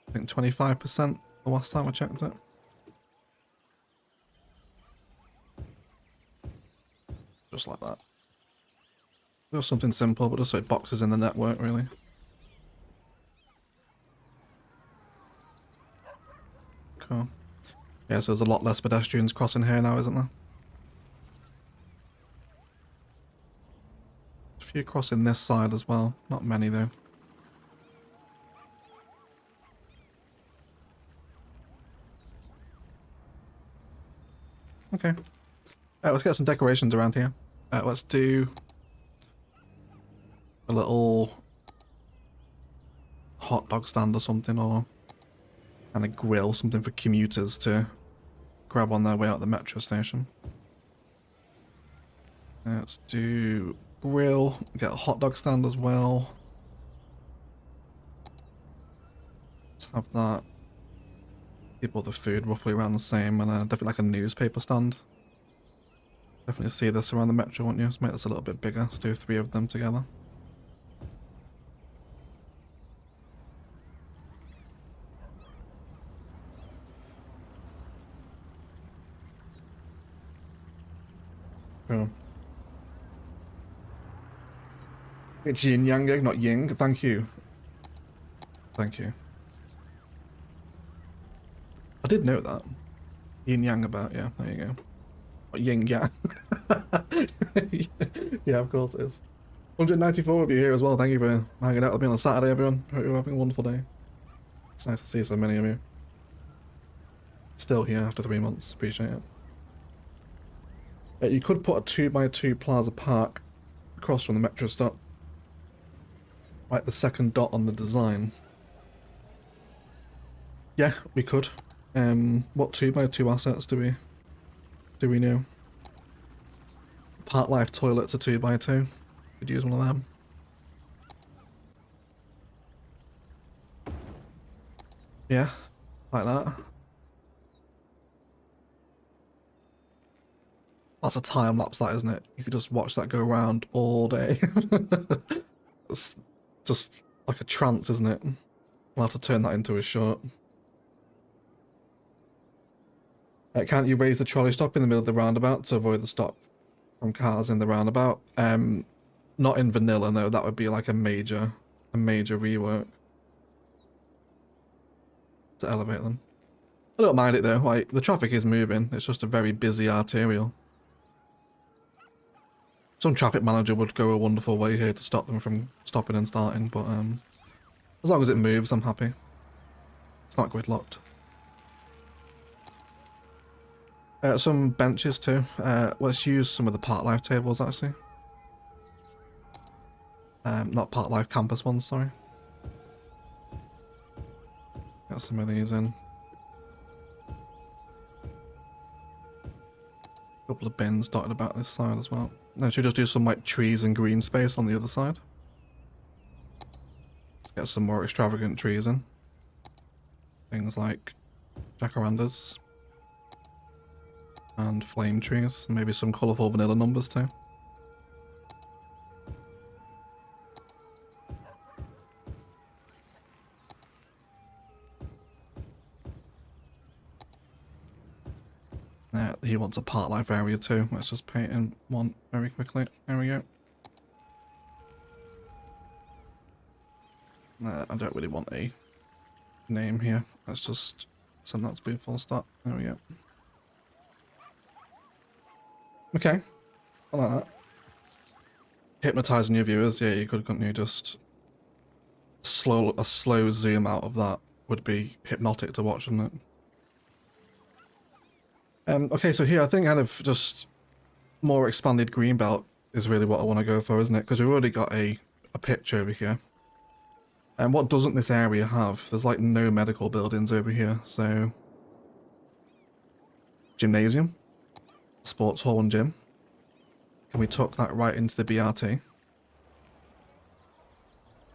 I think, 25% the last time I checked it. Just like that. Just something simple, but just so it boxes in the network, really. Cool. Yeah, so there's a lot less pedestrians crossing here now, isn't there? A few crossing this side as well. Not many, though. Okay. Let's get some decorations around here. Let's do a little hot dog stand or something, or kind of grill, something for commuters to grab on their way out the metro station. Let's do grill, get a hot dog stand as well. Let's have that. Keep all the food roughly around the same, and definitely like a newspaper stand. Definitely see this around the metro, won't you? Let's make this a little bit bigger. Let's do 3 of them together. Cool. It's yin yang egg, not ying. Thank you. Thank you. I did know that. Yin yang about, yeah, there you go. Not yin yang. Yeah, of course it is. 194 of you here as well. Thank you for hanging out with me on a Saturday, everyone. Hope you're having a wonderful day. It's nice to see so many of you. Still here after 3 months. Appreciate it. You could put a 2x2 Plaza Park across from the metro stop. Like the second dot on the design. Yeah, we could. What 2x2 assets do we know? Park Life toilets are 2x2. Could use one of them. Yeah, like that. That's a time lapse, that, isn't it? You could just watch that go around all day. It's just like a trance, isn't it? I'll have to turn that into a short. Can't you raise the trolley stop in the middle of the roundabout to avoid the stop from cars in the roundabout? Not in vanilla, no. That would be like a major rework to elevate them. I don't mind it though. Like, the traffic is moving. It's just a very busy arterial. Some traffic manager would go a wonderful way here to stop them from stopping and starting, but as long as it moves, I'm happy. It's not gridlocked. Some benches too. Let's use some of the Park Life tables actually. Not Park Life campus ones, sorry. Got some of these in. A couple of bins dotted about this side as well. Then should we just do some like trees and green space on the other side? Let's get some more extravagant trees in. Things like jacarandas. And flame trees. Maybe some colourful vanilla numbers too. He wants a Park Life area too. Let's just paint in one very quickly. There we go. I don't really want a name here. Let's just send that to be a full stop. There we go. Okay. I like that. Hypnotising your viewers. Yeah, you could, couldn't you? Just a slow zoom out of that would be hypnotic to watch, wouldn't it? Okay, so here I think kind of just more expanded greenbelt is really what I want to go for, isn't it? Because we've already got a pitch over here. And what doesn't this area have? There's like no medical buildings over here, so... Gymnasium. Sports hall and gym. Can we tuck that right into the BRT?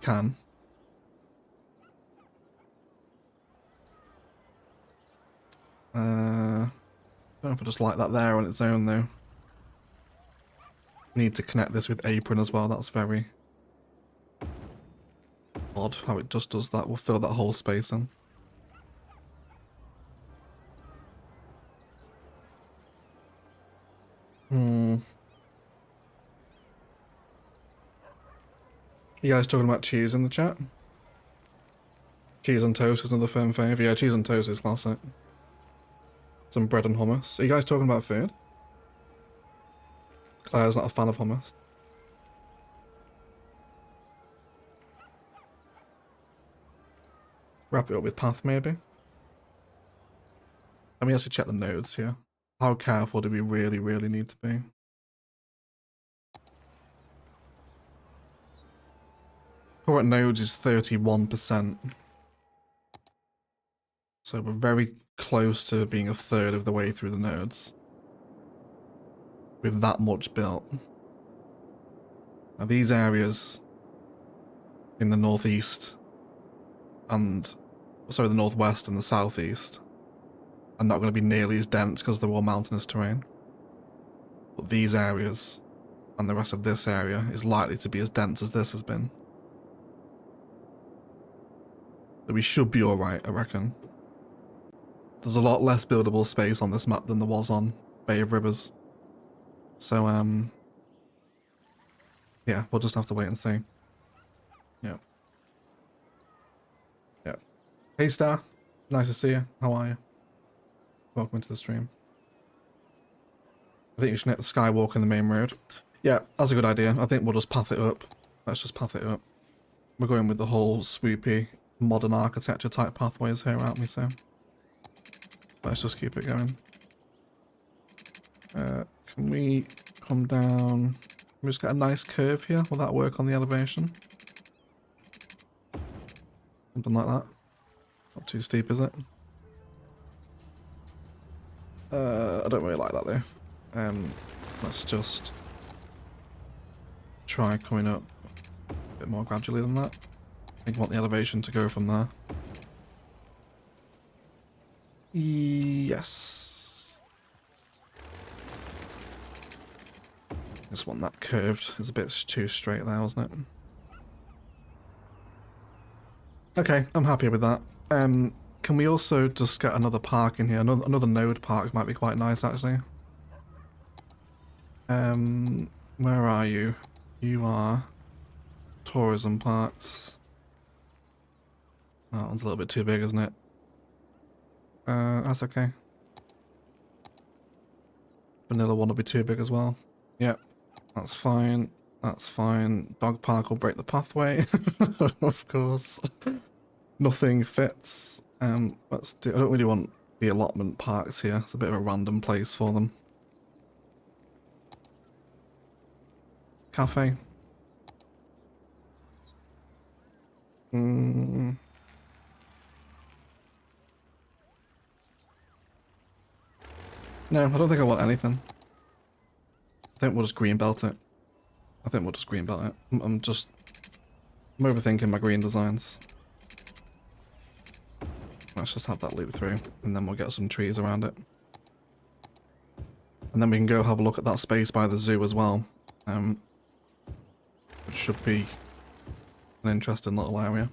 Can. I don't know if I just like that there on its own though. We need to connect this with apron as well. That's very odd how it just does that. We'll fill that whole space in. You guys talking about cheese in the chat? Cheese and toast is another firm fave. Yeah, cheese and toast is classic. Some bread and hummus. Are you guys talking about food? Claire's not a fan of hummus. Wrap it up with path, maybe? Let me actually check the nodes here. How careful do we really, really need to be? Current nodes is 31%. So we're very close to being a third of the way through the nodes. With that much built. Now these areas in the northeast and, sorry, the northwest and the southeast are not going to be nearly as dense because they're all mountainous terrain. But these areas and the rest of this area is likely to be as dense as this has been. So we should be alright, I reckon. There's a lot less buildable space on this map than there was on Bay of Rivers. So, yeah, we'll just have to wait and see. Yeah. Yeah. Hey, Star. Nice to see you. How are you? Welcome into the stream. I think you should hit the skywalk in the main road. Yeah, that's a good idea. I think we'll just path it up. Let's just path it up. We're going with the whole swoopy modern architecture type pathways here, aren't we? So let's just keep it going. Can we come down? Can we just get a nice curve here? Will that work on the elevation? Something like that. Not too steep, is it? I don't really like that though. Let's just try coming up a bit more gradually than that. I think I want the elevation to go from there. Yes. Just want that curved. It's a bit too straight there, wasn't it? Okay, I'm happy with that. Can we also just get another park in here? Another node park might be quite nice, actually. Where are you? You are tourism parks. Oh, that one's a little bit too big, isn't it? That's okay. Vanilla one will be too big as well. Yep, that's fine. That's fine. Dog park will break the pathway, of course. Nothing fits. Let's do. I don't really want the allotment parks here. It's a bit of a random place for them. Cafe. No, I don't think I want anything. I think we'll just greenbelt it. I'm overthinking my green designs. Let's just have that loop through, and then we'll get some trees around it. And then we can go have a look at that space by the zoo as well. Which should be an interesting little area.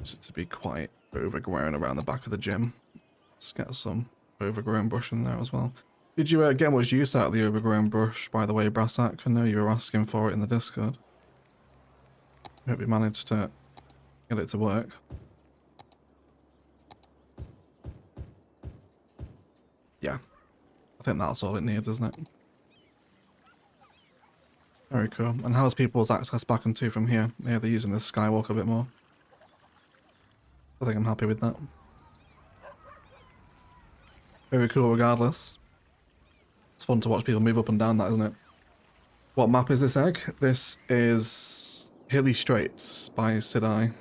Seems to be quite overgrown around the back of the gym. Let's get some overgrown brush in there as well. Did you get much use out of the overgrown brush, by the way, Brassac? I know you were asking for it in the Discord. I hope you managed to get it to work. Yeah. I think that's all it needs, isn't it? Very cool. And how's people's access back and to from here? Yeah, they're using this skywalk a bit more. I think I'm happy with that. Very cool regardless. It's fun to watch people move up and down that, isn't it? What map is this, Egg? This is Hilly Straits by Sidai.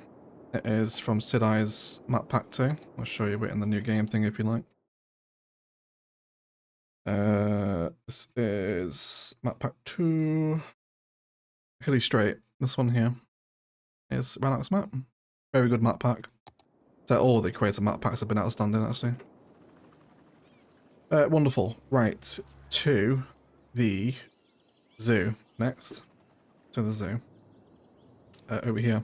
It is from Sidai's map pack 2. I'll show you it in the new game thing if you like. This is map pack 2. Hilly Strait. This one here is Rannoch's map. Very good map pack. So all the creator map packs have been outstanding, actually. Wonderful. Right, to the zoo next. To the zoo. Over here.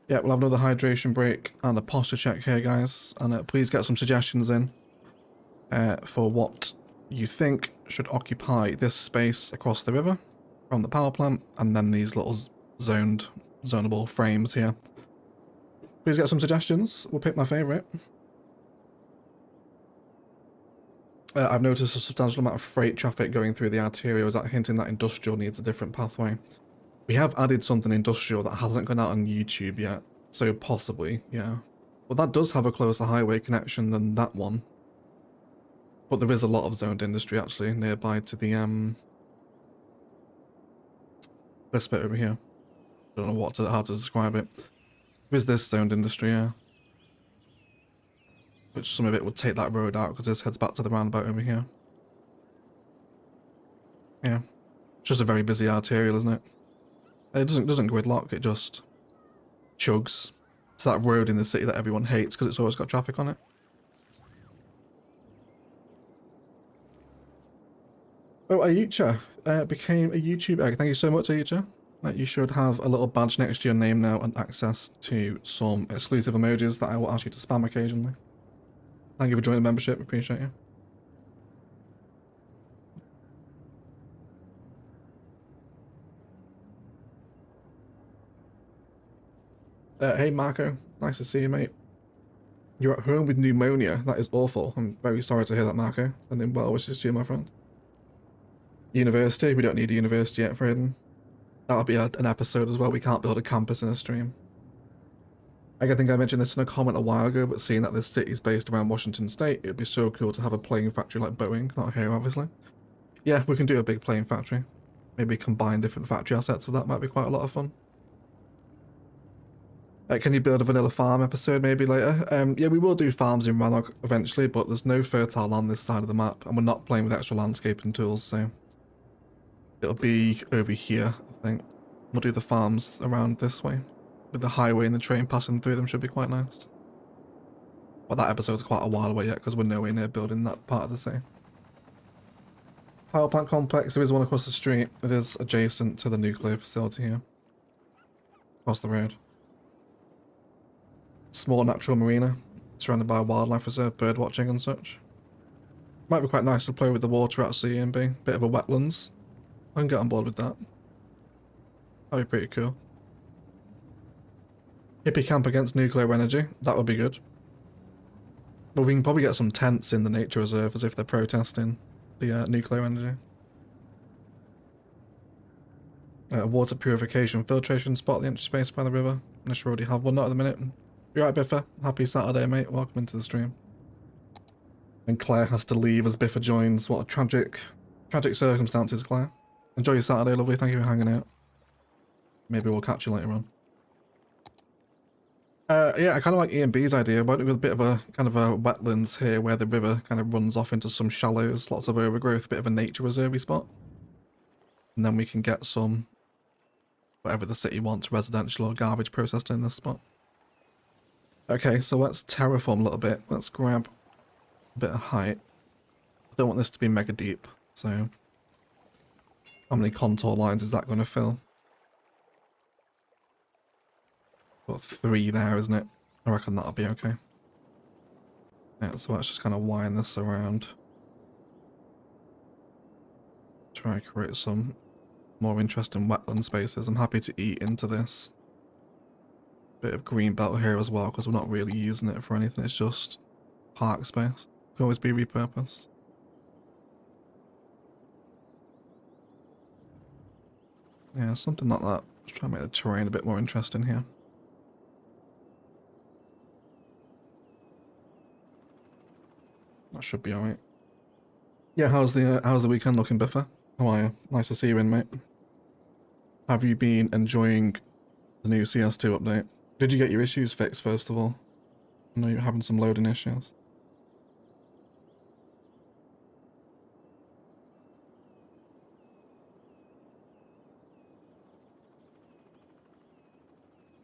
Yeah, we'll have another hydration break and a posture check here, guys. And please get some suggestions in for what you think should occupy this space across the river. from the power plant, and then these little zonable frames here. Please get some suggestions. We'll pick my favourite. I've noticed a substantial amount of freight traffic going through the arterial. Is that hinting that industrial needs a different pathway? We have added something industrial that hasn't gone out on YouTube yet, so possibly, yeah. But that does have a closer highway connection than that one. But there is a lot of zoned industry actually nearby to the this bit over here. Don't know how to describe it. There is this zoned industry, yeah. Which some of it would take that road out because this heads back to the roundabout over here. Yeah. It's just a very busy arterial, isn't it? It doesn't gridlock, it just chugs. It's that road in the city that everyone hates because it's always got traffic on it. Oh, Ayucha became a YouTube egg. Thank you so much, Ayucha. You should have a little badge next to your name now and access to some exclusive emojis that I will ask you to spam occasionally. Thank you for joining the membership, appreciate you. Hey Marco, nice to see you, mate. You're at home with pneumonia, that is awful. I'm very sorry to hear that, Marco. Sending well wishes to you, my friend. University, we don't need a university yet, Fraden. That'll be an episode as well. We can't build a campus in a stream. I think I mentioned this in a comment a while ago, but seeing that this city is based around Washington State, it'd be so cool to have a plane factory like Boeing, not here obviously. Yeah, we can do a big plane factory. Maybe combine different factory assets with that, might be quite a lot of fun. Can you build a vanilla farm episode maybe later? Yeah, we will do farms in Rannoch eventually, but there's no fertile land this side of the map, and we're not playing with extra landscaping tools, so it'll be over here, I think. We'll do the farms around this way. With the highway and the train passing through them should be quite nice. But that episode's quite a while away yet because we're nowhere near building that part of the city. Power plant complex, there is one across the street. It is adjacent to the nuclear facility here. Across the road. Small natural marina, surrounded by a wildlife reserve, bird watching and such. Might be quite nice to play with the water actually, and be bit of a wetlands. I can get on board with that. That'd be pretty cool. Hippie camp against nuclear energy, that would be good. But we can probably get some tents in the nature reserve as if they're protesting the nuclear energy. Water purification filtration spot at the entry space by the river. Unless you already have one, not at the minute. You right, Biffa? Happy Saturday, mate. Welcome into the stream. And Claire has to leave as Biffa joins. What a tragic circumstances, Claire. Enjoy your Saturday, lovely. Thank you for hanging out. Maybe we'll catch you later on. Yeah, I kind of like Ian B's idea about it with a bit of a kind of a wetlands here where the river kind of runs off into some shallows, lots of overgrowth, a bit of a nature reserve spot. And then we can get some, whatever the city wants, residential or garbage processed in this spot. Okay, so let's terraform a little bit. Let's grab a bit of height. I don't want this to be mega deep, so how many contour lines is that going to fill? Got 3 there, isn't it? I reckon that'll be okay. Yeah, so let's just kind of wind this around. Try and create some more interesting wetland spaces. I'm happy to eat into this. Bit of green belt here as well, because we're not really using it for anything. It's just park space. Can always be repurposed. Yeah, something like that. Just try and make the terrain a bit more interesting here. That should be alright. Yeah, how's the weekend looking, Biffa? How are you? Nice to see you in, mate. Have you been enjoying the new CS2 update? Did you get your issues fixed first of all? I know you're having some loading issues.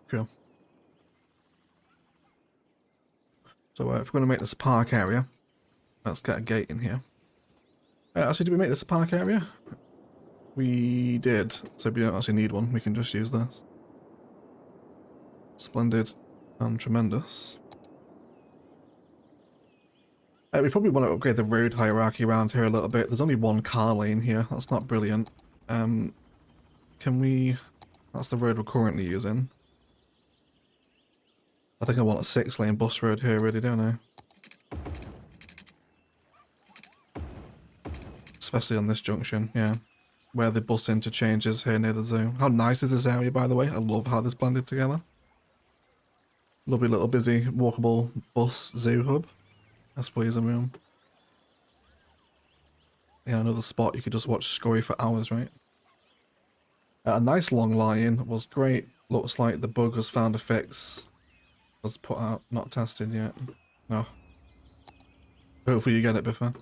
Cool. So if we're going to make this a park area, let's get a gate in here. Actually, did we make this a park area? We did. So if you don't actually need one, we can just use this. Splendid and tremendous. We probably want to upgrade the road hierarchy around here a little bit. There's only one car lane here. That's not brilliant. can we... That's the road we're currently using. I think I want a 6-lane bus road here, really, don't I? Especially on this junction, yeah. Where the bus interchange is here near the zoo. How nice is this area, by the way? I love how this blended together. Lovely little busy, walkable bus zoo hub. Let's please a room. Yeah, another spot you could just watch Scurry for hours, right? A nice long line was great. Looks like the bug was found a fix. Was put out, not tested yet. No. Hopefully you get it before.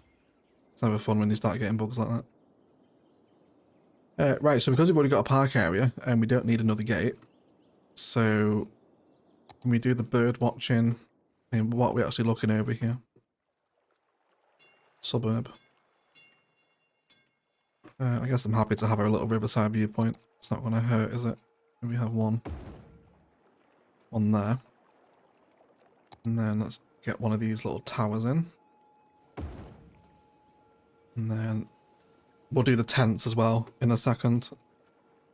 It's never fun when you start getting bugs like that. Right, so because we've already got a park area and we don't need another gate, so when we do the bird watching, and what are we actually looking over here? Suburb. I guess I'm happy to have our little riverside viewpoint. It's not going to hurt, is it? We have one there. And then let's get one of these little towers in. And then we'll do the tents as well in a second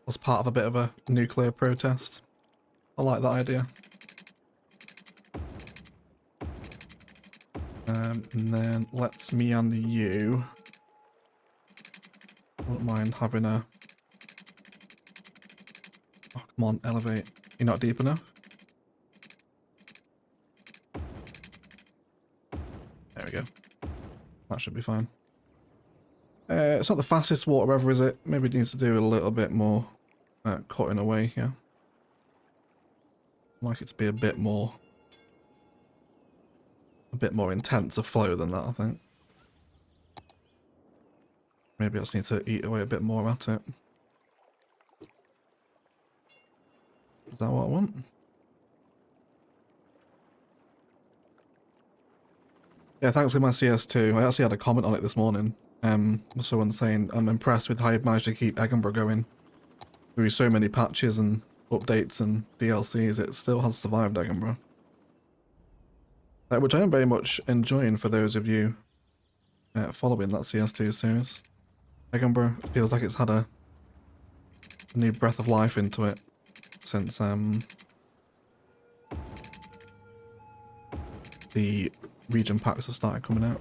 as part of a bit of a nuclear protest. I like that idea. And then let's meander you. I wouldn't mind having a... Oh, come on, elevate. You're not deep enough? There we go. That should be fine. It's not the fastest water ever, is it? Maybe it needs to do a little bit more cutting away here. I'd like it to be a bit more intense a flow than that, I think. Maybe I just need to eat away a bit more at it. Is that what I want? Yeah, thankfully my CS2, I actually had a comment on it this morning. Someone saying, I'm impressed with how you've managed to keep Edinburgh going. Through so many patches and updates and DLCs, it still has survived Edinburgh. Which I am very much enjoying for those of you following that CS2 series. Edinburgh feels like it's had a new breath of life into it since the region packs have started coming out.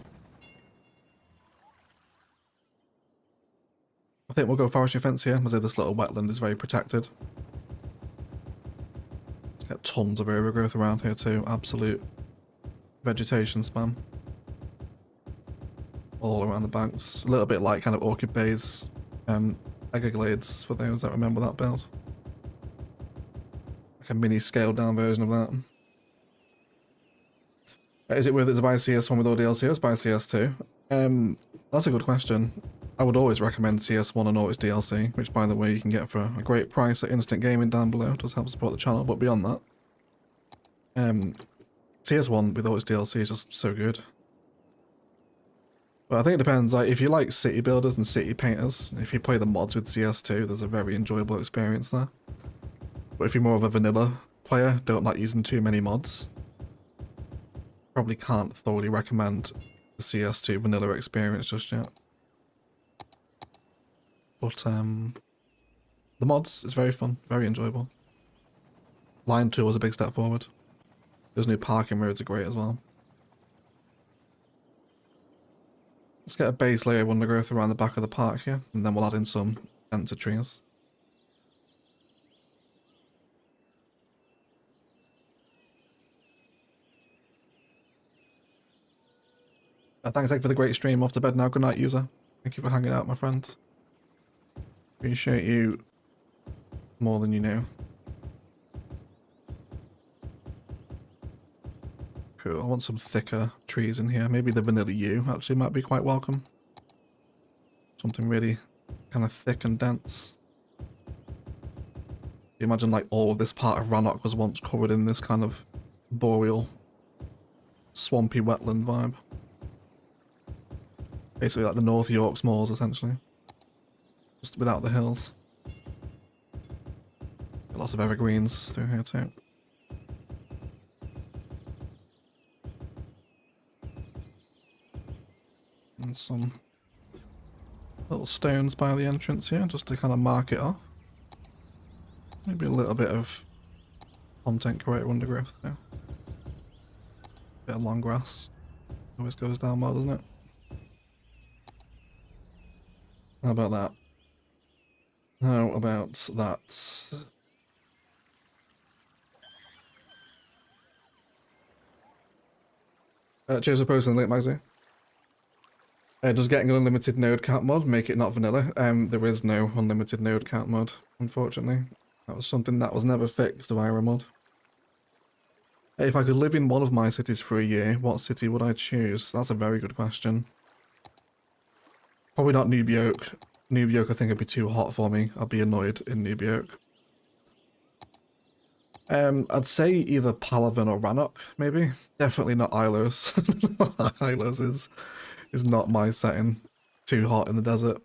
I think we'll go forestry fence here, as if this little wetland is very protected. Let's get tons of overgrowth around here too, absolute vegetation spam. All around the banks. A little bit like kind of Orchid Bay's Everglades, for those that remember that build. Like a mini scaled down version of that. Is it worth it to buy CS1 with all DLC or buy CS2? That's a good question. I would always recommend CS1 and always DLC, which by the way you can get for a great price at Instant Gaming down below. It does help support the channel, but beyond that, CS1 with always DLC is just so good. But I think it depends, like if you like city builders and city painters, if you play the mods with CS2, there's a very enjoyable experience there. But if you're more of a vanilla player, don't like using too many mods, probably can't thoroughly recommend the CS2 vanilla experience just yet. But the mods is very fun, very enjoyable. Line 2 was a big step forward. Those new parking roads are great as well. Let's get a base layer of undergrowth around the back of the park here, and then we'll add in some denser trees. Thanks, Egg, for the great stream. Off to bed now. Good night, user. Thank you for hanging out, my friend. Appreciate you more than you know. Cool. I want some thicker trees in here. Maybe the vanilla yew actually might be quite welcome. Something really kind of thick and dense. You imagine like all of this part of Rannoch was once covered in this kind of boreal, swampy wetland vibe. Basically like the North Yorks Moors, essentially. Just without the hills. Lots of evergreens through here too. And some little stones by the entrance here, just to kind of mark it off. Maybe a little bit of content creator undergrowth now. Bit of long grass. Always goes down well, doesn't it? How about that? How about that? Cheers for posting the link, Maxi. Does getting an unlimited node count mod make it not vanilla? There is no unlimited node count mod, unfortunately. That was something that was never fixed via a mod. If I could live in one of my cities for a year, what city would I choose? That's a very good question. Probably not New York. New York I think would be too hot for me. I'd be annoyed in New York. I'd say either Palaven or Rannoch, maybe. Definitely not Ilos. Ilos is not my setting. Too hot in the desert.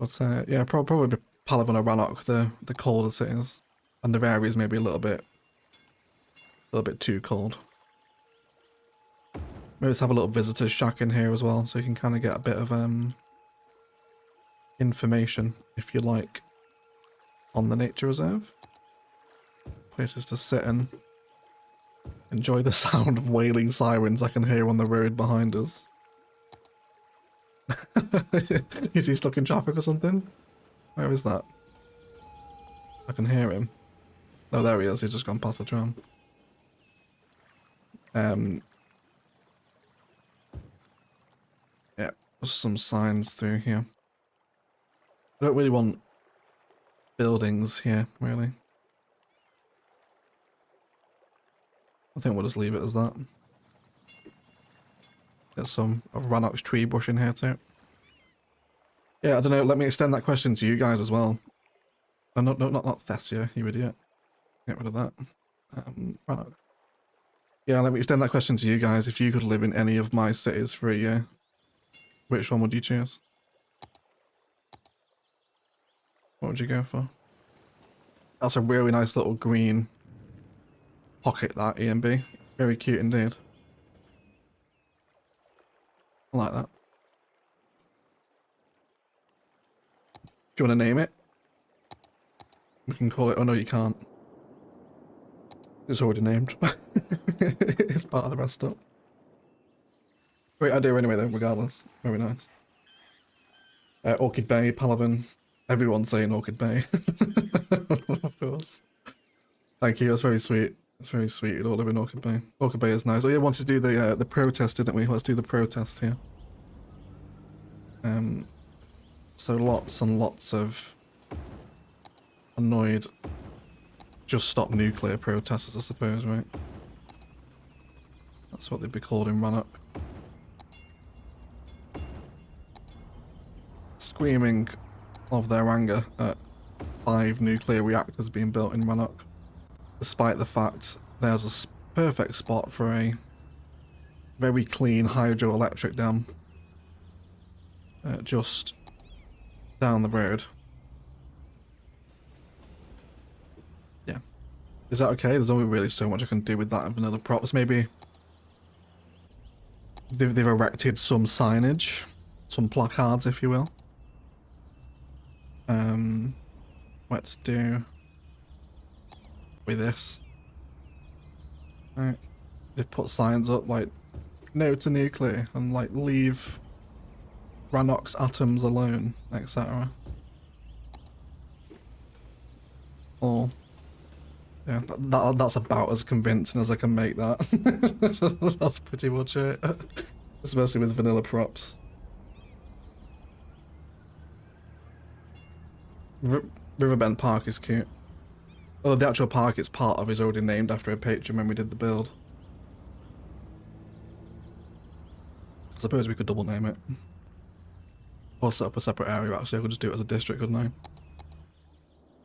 But yeah, probably Palaven or Rannoch, the colder cities. And the areas maybe a little bit too cold. Maybe let's have a little visitor's shack in here as well, so you can kind of get a bit of information, if you like, on the nature reserve. Places to sit and enjoy the sound of wailing sirens I can hear on the road behind us. Is he stuck in traffic or something? Where is that? I can hear him. Oh, there he is. He's just gone past the tram. Yeah, there's some signs through here. I don't really want buildings here, really. I think we'll just leave it as that. Get some of Rannoch's tree bush in here too. Yeah, I don't know, let me extend that question to you guys as well. Oh, no, not Thessia, you idiot. Get rid of that. Rannoch. Yeah, let me extend that question to you guys. If you could live in any of my cities for a year, which one would you choose? What would you go for? That's a really nice little green pocket, that EMB. Very cute indeed. I like that. Do you want to name it? We can call it... Oh no, you can't. It's already named. It's part of the rest up. Great idea anyway though, regardless. Very nice. Orchid Bay, Palaven. Everyone's saying Orchid Bay. Of course. Thank you, that's very sweet. It's very sweet, you'd all live in Orchid Bay. Orchid Bay is nice. Oh yeah, wanted to do the protest, didn't we? Let's do the protest here. So lots and lots of annoyed just stop nuclear protesters, I suppose, right? That's what they'd be called in Rannoch. Screaming of their anger at 5 nuclear reactors being built in Rannoch, despite the fact there's a perfect spot for a very clean hydroelectric dam just down the road. Yeah. Is that okay? There's only really so much I can do with that in vanilla props. Maybe they've erected some signage, some placards, if you will. Let's do with this. Right. They've put signs up like no to nuclear and like leave Rannoch's atoms alone, etc. Or yeah, that's about as convincing as I can make that. That's pretty much it. Especially with vanilla props. Riverbend Park is cute. Although the actual park it's part of is already named after a patron when we did the build. I suppose we could double name it. Or set up a separate area actually, I could just do it as a district, couldn't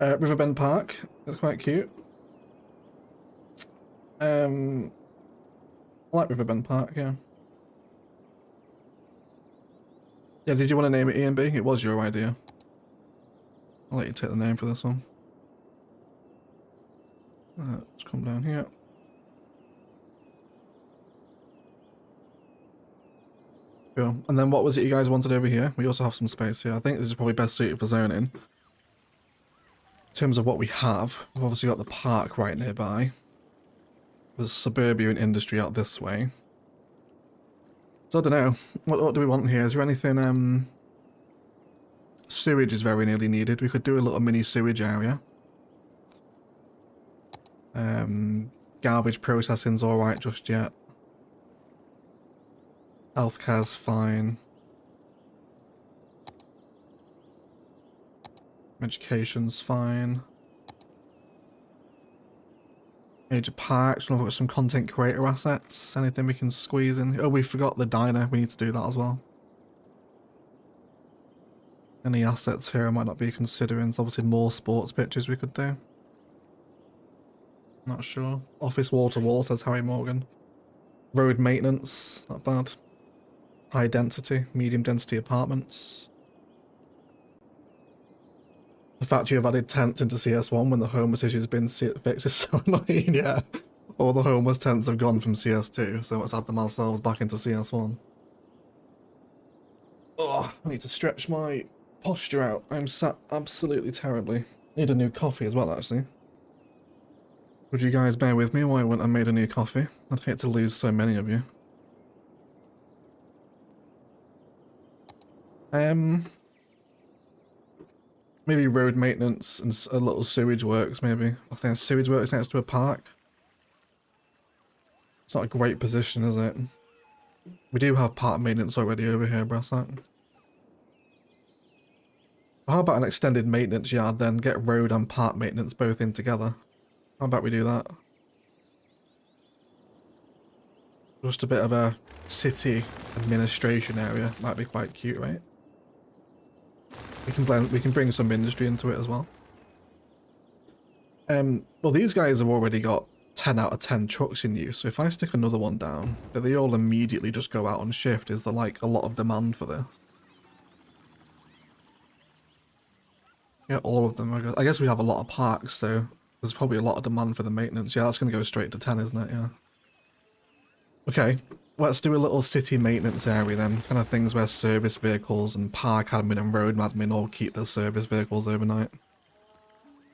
I? Riverbend Park is quite cute. I like Riverbend Park, yeah. Yeah, did you want to name it EMB? It was your idea. I'll let you take the name for this one. Let's come down here. Cool. And then what was it you guys wanted over here? We also have some space here. I think this is probably best suited for zoning. terms of what we have, we've obviously got the park right nearby. There's suburbia and industry out this way. So I don't know. What do we want here? Is there anything... Sewage is very nearly needed. We could do a little mini sewage area. Garbage processing's alright just yet. Healthcare's fine. Education's fine. Major parks, we've got some content creator assets. Anything we can squeeze in? Oh, we forgot the diner. We need to do that as well. Any assets here I might not be considering. There's obviously more sports pitches we could do. Not sure. Office wall to wall, says Harry Morgan. Road maintenance, not bad. High density, medium density apartments. The fact you have added tents into CS1 when the homeless issue has been fixed is so annoying, yeah. All the homeless tents have gone from CS2, so let's add them ourselves back into CS1. Oh, I need to stretch my posture out. I'm sat absolutely terribly. Need a new coffee as well, actually. Would you guys bear with me while I went and made a new coffee? I'd hate to lose so many of you. Maybe road maintenance and a little sewage works, maybe. I was saying sewage works next to a park. It's not a great position, is it? We do have park maintenance already over here, Brassack. How about an extended maintenance yard then? Get road and park maintenance both in together. How about we do that? Just a bit of a city administration area. Might be quite cute, right? We can bring some industry into it as well. Well, these guys have already got 10 out of 10 trucks in use, so if I stick another one down, do they all immediately just go out on shift? Is there like a lot of demand for this? Yeah, all of them. I guess we have a lot of parks, so there's probably a lot of demand for the maintenance. Yeah, that's going to go straight to 10, isn't it? Yeah. Okay, let's do a little city maintenance area then. Kind of things where service vehicles and park admin and road admin all keep their service vehicles overnight.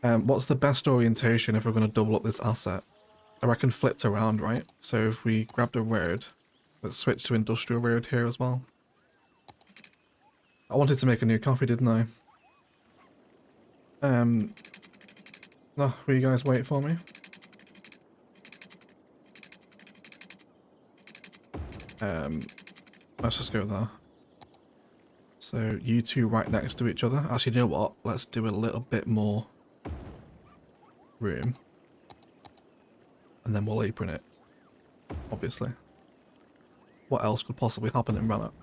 What's the best orientation if we're going to double up this asset? I reckon flipped around, right? So if we grabbed a road, let's switch to industrial road here as well. I wanted to make a new coffee, didn't I? No, will you guys wait for me? Let's just go there. So you two right next to each other. Actually, you know what? Let's do a little bit more room. And then we'll apron it. Obviously. What else could possibly happen in Rannoch?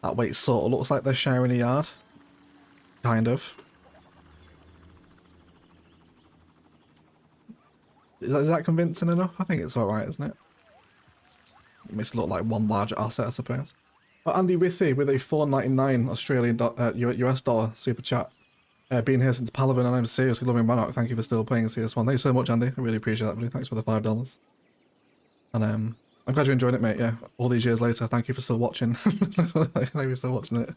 That way it sort of looks like they're sharing a yard. Kind of. Is that convincing enough? I think it's alright, isn't it? It makes it look like one large asset, I suppose. But Andy Rissy with a $4.99 Australian US dollar super chat. Been here since Palaven and I'm seriously loving Rannoch. Thank you for still playing CS1. Thank you so much, Andy. I really appreciate that, buddy. Thanks for the $5. And I'm glad you're enjoying it, mate. Yeah, all these years later, thank you for still watching. Thank you for still watching it.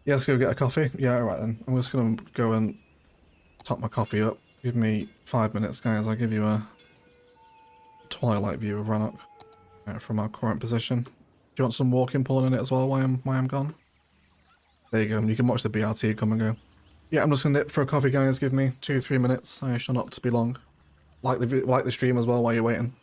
Yeah, let's go get a coffee. Yeah, alright then. I'm just gonna go and top my coffee up. Give me 5 minutes, guys. I'll give you a twilight view of Rannoch from our current position. Do you want some walking porn in it as well while I'm gone? There you go. You can watch the BRT come and go. Yeah, I'm just gonna nip for a coffee, guys. Give me 2-3 minutes. I shall not be long. Like the stream as well while you're waiting.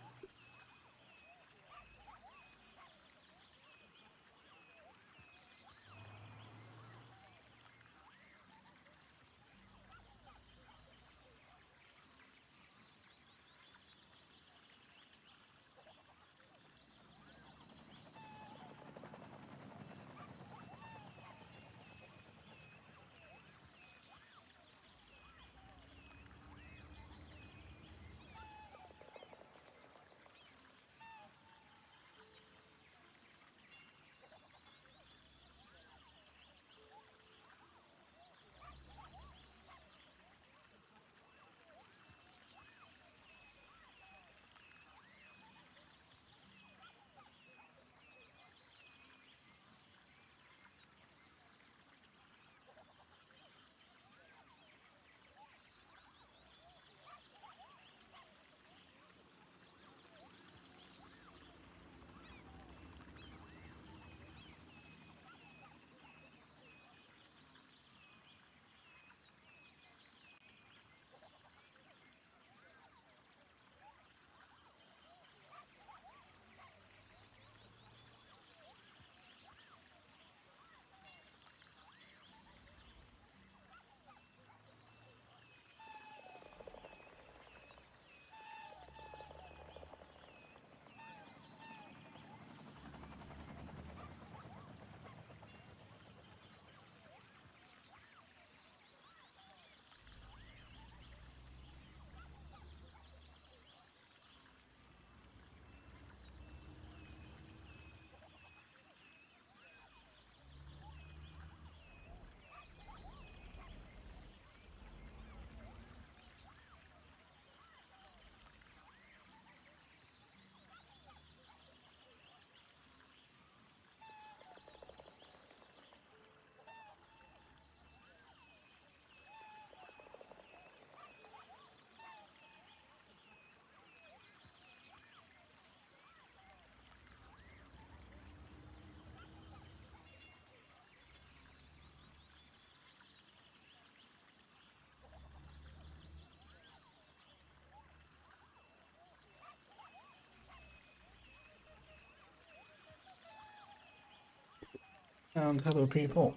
And hello, people.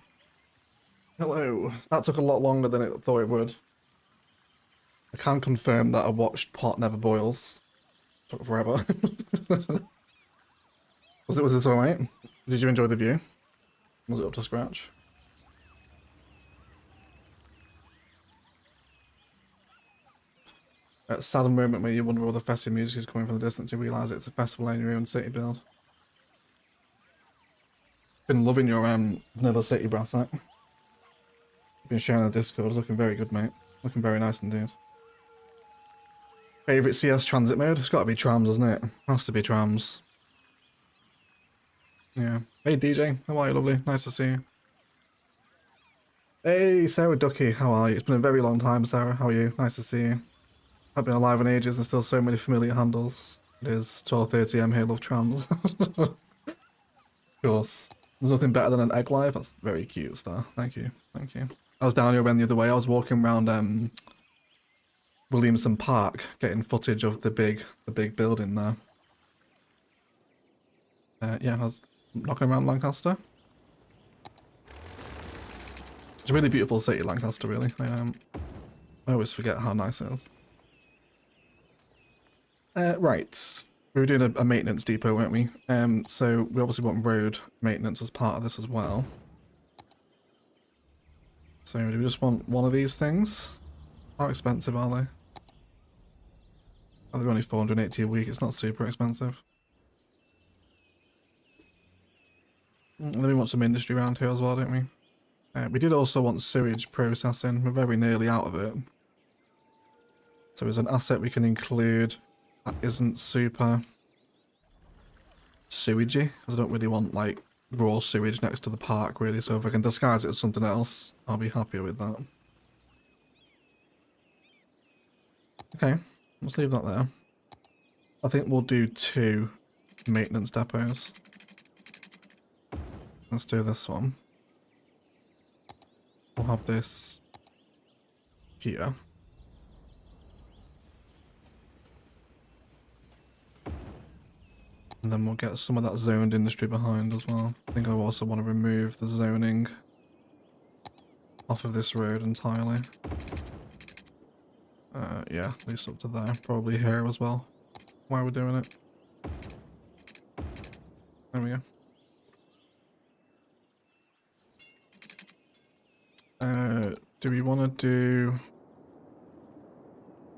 Hello. That took a lot longer than it thought it would. I can confirm that I watched Pot Never Boils. Took forever. Was this alright? Did you enjoy the view? Was it up to scratch? That sad moment where you wonder where the festive music is coming from the distance, you realise it's a festival in your own city build. Been loving your Vanilla City brass set. Been sharing the Discord, looking very good, mate. Looking very nice indeed. Favourite CS transit mode? It's gotta be trams, isn't it? Has to be trams. Yeah. Hey DJ, how are you, lovely? Nice to see you. Hey Sarah Ducky, how are you? It's been a very long time, Sarah. How are you? Nice to see you. I've been alive in ages and still so many familiar handles. It is 12:30 am here, love trams. Of course. There's nothing better than an egg life. That's very cute, Star. Thank you. Thank you. I was down here the other way. I was walking around Williamson Park getting footage of the big building there. Yeah, I was knocking around Lancaster. It's a really beautiful city, Lancaster, really. I always forget how nice it is. Right. We were doing a maintenance depot, weren't we? So we obviously want road maintenance as part of this as well. So do we just want one of these things? How expensive are they? Oh, they're only 480 a week. It's not super expensive. Then we want some industry around here as well, don't we? We did also want sewage processing. We're very nearly out of it. So there's an asset we can include that isn't super sewagey, because I don't really want like raw sewage next to the park really, so if I can disguise it as something else, I'll be happier with that. Okay, let's leave that there. I think we'll do 2 maintenance depots. Let's do this one. We'll have this here. And then we'll get some of that zoned industry behind as well. I think I also want to remove the zoning off of this road entirely. Yeah, at least up to there. Probably here as well, while we're doing it. There we go. Do we want to do...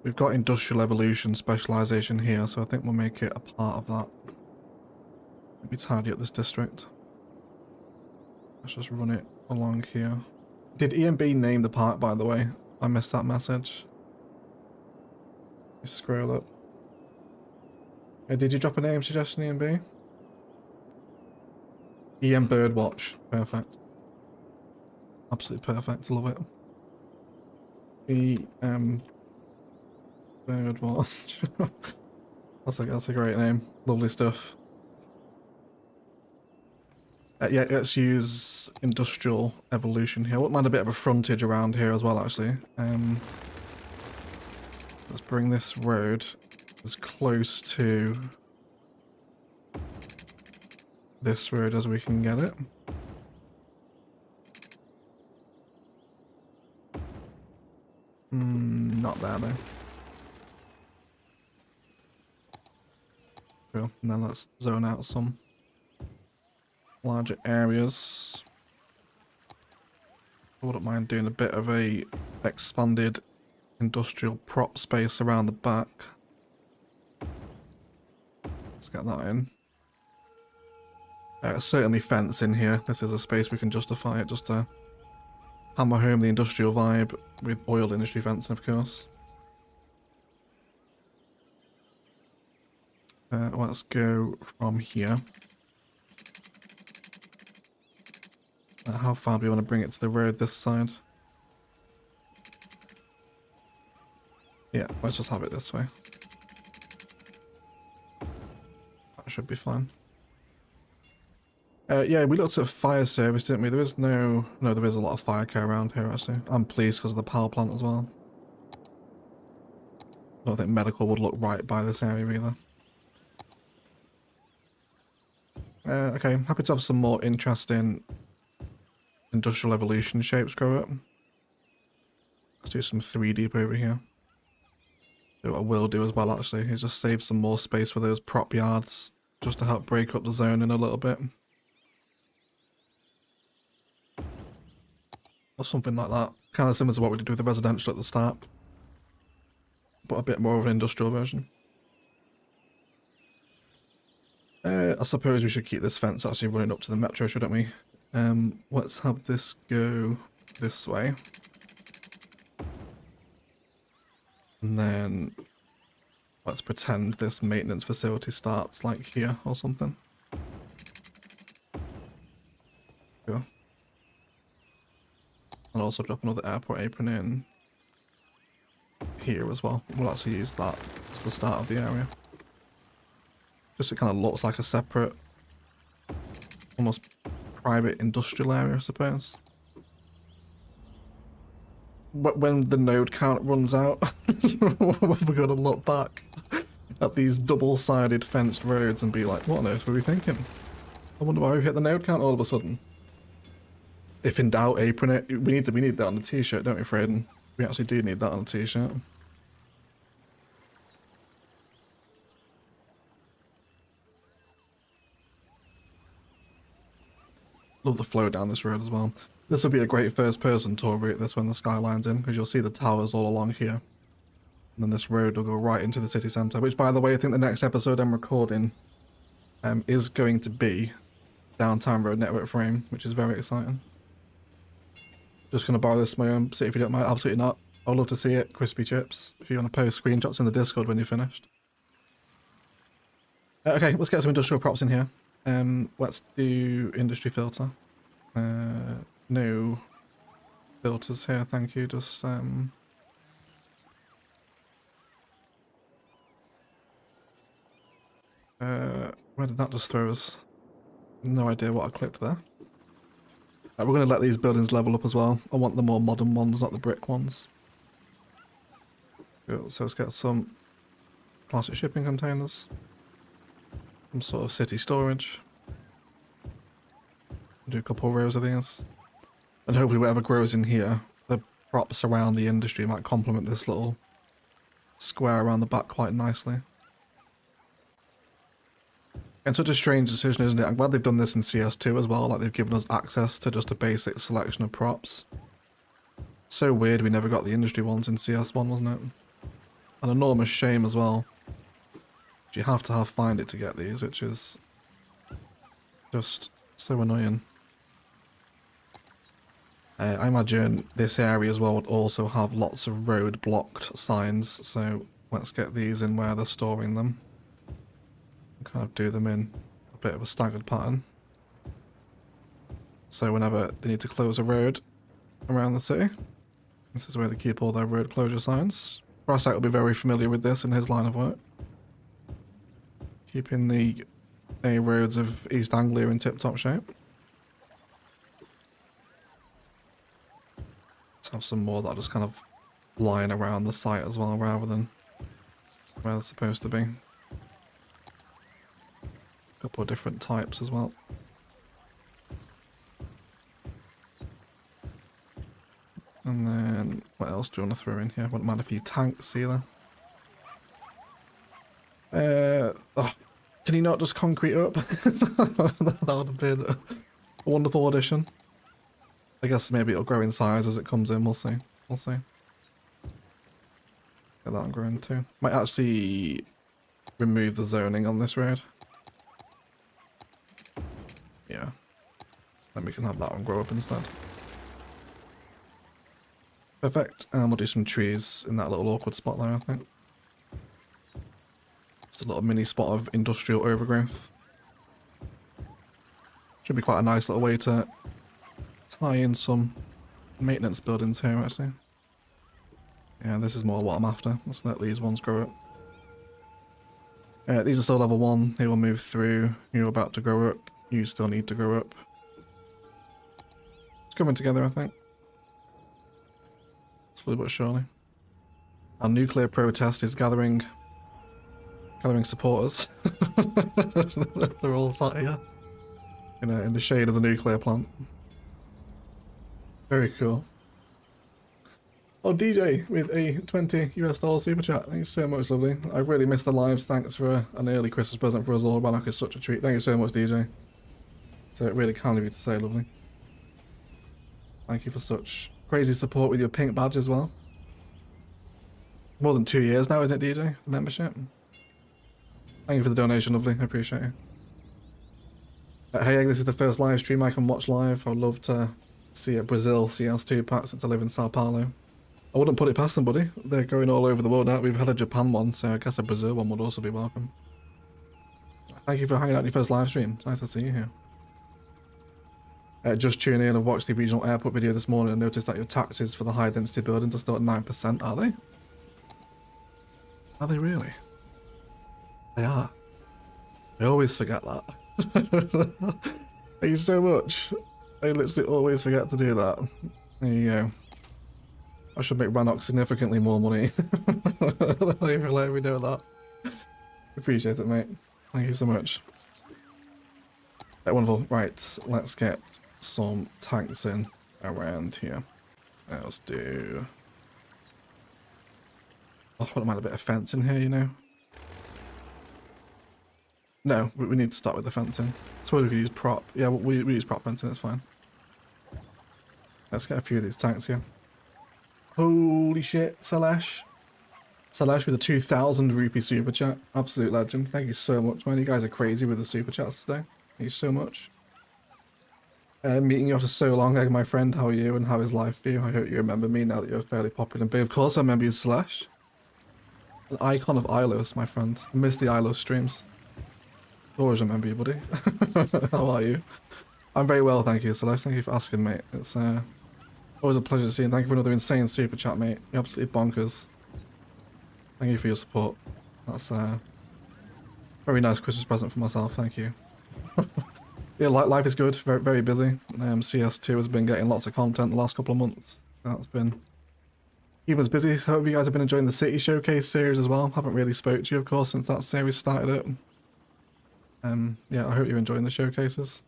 We've got industrial evolution specialization here, so I think we'll make it a part of that. Let me tidy up this district. Let's just run it along here. Did EMB name the park, by the way? I missed that message. Let me scroll up. Did you drop a name suggestion, EMB? EM Birdwatch. Perfect. Absolutely perfect. Love it. EM Birdwatch. That's a great name. Lovely stuff. Yeah, let's use industrial evolution here. I wouldn't mind a bit of a frontage around here as well, actually. Let's bring this road as close to this road as we can get it. Not there though. Cool. And then let's zone out some larger areas. I wouldn't mind doing a bit of a expanded industrial prop space around the back. Let's get that in. Certainly fence in here. This is a space we can justify it, just to hammer home the industrial vibe with oil industry fencing, of course. Let's go from here. How far do we want to bring it to the road this side? Yeah, let's just have it this way. That should be fine. Yeah, we looked at fire service, didn't we? There is no, there is a lot of fire care around here, actually. I'm pleased because of the power plant as well. I don't think medical would look right by this area either. Okay, happy to have some more interesting industrial evolution shapes grow up. Let's do some 3 deep over here. What I will do as well actually is just save some more space for those prop yards, just to help break up the zone in a little bit. Or something like that. Kind of similar to what we did with the residential at the start, but a bit more of an industrial version. I suppose we should keep this fence actually running up to the metro, shouldn't we? Let's have this go this way. And then let's pretend this maintenance facility starts like here or something. Go. And also drop another airport apron in here as well. We'll actually use that as the start of the area. Just it kind of looks like a separate, almost private industrial area, I suppose. But when the node count runs out, we're going to look back at these double-sided fenced roads and be like, what on earth were we thinking? I wonder why we've hit the node count all of a sudden. If in doubt, apron it. We need that on the t-shirt, don't we, Fraden? We actually do need that on the t-shirt. Love the flow down this road as well. This would be a great first-person tour route, this when the skyline's in, because you'll see the towers all along here. And then this road will go right into the city centre, which, by the way, I think the next episode I'm recording is going to be Downtown Road Network Frame, which is very exciting. Just going to borrow this for my own, see if you don't mind. Absolutely not. I'd love to see it. Crispy chips. If you want to post screenshots in the Discord when you're finished. Okay, let's get some industrial props in here. Let's do industry filter. No filters here, thank you. Just where did that just throw us? No idea what I clicked there. We're going to let these buildings level up as well. I want the more modern ones, not the brick ones. Cool. So let's get some plastic shipping containers. Some sort of city storage. Do a couple rows of these. And hopefully whatever grows in here, the props around the industry might complement this little square around the back quite nicely. And such a strange decision, isn't it? I'm glad they've done this in CS2 as well, like they've given us access to just a basic selection of props. So weird we never got the industry ones in CS1, wasn't it? An enormous shame as well. You have to have Find It to get these, which is just so annoying. I imagine this area as well would also have lots of road blocked signs, so let's get these in where they're storing them. Kind of do them in a bit of a staggered pattern. So whenever they need to close a road around the city, this is where they keep all their road closure signs. Brassite will be very familiar with this in his line of work. Keeping the A roads of East Anglia in tip-top shape. Let's have some more that are just kind of lying around the site as well, rather than where they're supposed to be. A couple of different types as well. And then, what else do you want to throw in here? Wouldn't mind a few tanks either. Oh, can you not just concrete up? That would have been a wonderful addition. I guess maybe it'll grow in size as it comes in, we'll see. We'll see. Get that growing too. Might actually remove the zoning on this road. Yeah. Then we can have that one grow up instead. Perfect. And we'll do some trees in that little awkward spot there, I think. It's a little mini spot of industrial overgrowth. Should be quite a nice little way to tie in some maintenance buildings here, actually. Yeah, this is more what I'm after. Let's let these ones grow up. These are still level 1. They will move through. You're about to grow up. You still need to grow up. It's coming together, I think. Slowly but surely. Our nuclear protest is gathering supporters. They're all sat here in the shade of the nuclear plant. Very cool. Oh, DJ with a $20 super chat. Thank you so much, lovely. I've really missed the lives. Thanks for an early Christmas present for us all. Rannoch is such a treat. Thank you so much, DJ. So really kind of you to say, lovely. Thank you for such crazy support with your pink badge as well. More than 2 years now, isn't it, DJ? The membership. Thank you for the donation, lovely. I appreciate it. Hey, this is the first live stream I can watch live. I'd love to see a Brazil CS2 pack since I live in Sao Paulo. I wouldn't put it past them, buddy. They're going all over the world now. We've had a Japan one, so I guess a Brazil one would also be welcome. Thank you for hanging out in your first live stream. It's nice to see you here. Just tuning in. I've watched the regional airport video this morning and noticed that your taxes for the high density buildings are still at 9%. Are they? Are they really? They are. I always forget that. Thank you so much. I literally always forget to do that. There you go. I should make Rannoch significantly more money. Thank you for letting me know that. Appreciate it, mate. Thank you so much. Wonderful. Right, let's get some tanks in around here. Let's do... I wouldn't mind a bit of fencing here, you know. No, we need to start with the fencing. I suppose we could use prop. Yeah, we use prop fencing, it's fine. Let's get a few of these tanks here. Holy shit, Salash. Salash with a 2,000 rupee super chat. Absolute legend. Thank you so much, man. You guys are crazy with the super chats today. Thank you so much. Meeting you after so long, my friend. How are you and how is life for you? I hope you remember me now that you're fairly popular. But of course I remember you, Slash. An icon of Ilos, my friend. I miss the Ilos streams. Always remember you, buddy. How are you? I'm very well, thank you, Celeste. Thank you for asking, mate. It's always a pleasure to see you. Thank you for another insane super chat, mate. You're absolutely bonkers. Thank you for your support. That's a very nice Christmas present for myself. Thank you. Yeah, life is good. Very, very busy. CS2 has been getting lots of content the last couple of months. That's been even as busy. Hope you guys have been enjoying the City Showcase series as well. Haven't really spoke to you, of course, since that series started out. Yeah, I hope you're enjoying the showcases.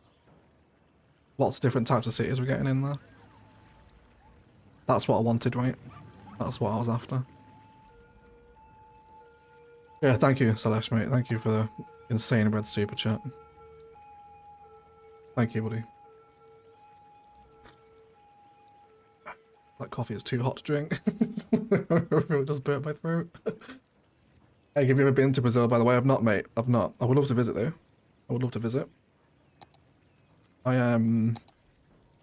Lots of different types of cities we're getting in there. That's what I wanted, right? That's what I was after. Yeah, thank you, Celeste, mate. Thank you for the insane red super chat. Thank you, buddy. That coffee is too hot to drink. It really does burn my throat. Hey, have you ever been to Brazil, by the way? I've not, mate. I've not. I would love to visit, though. I would love to visit. I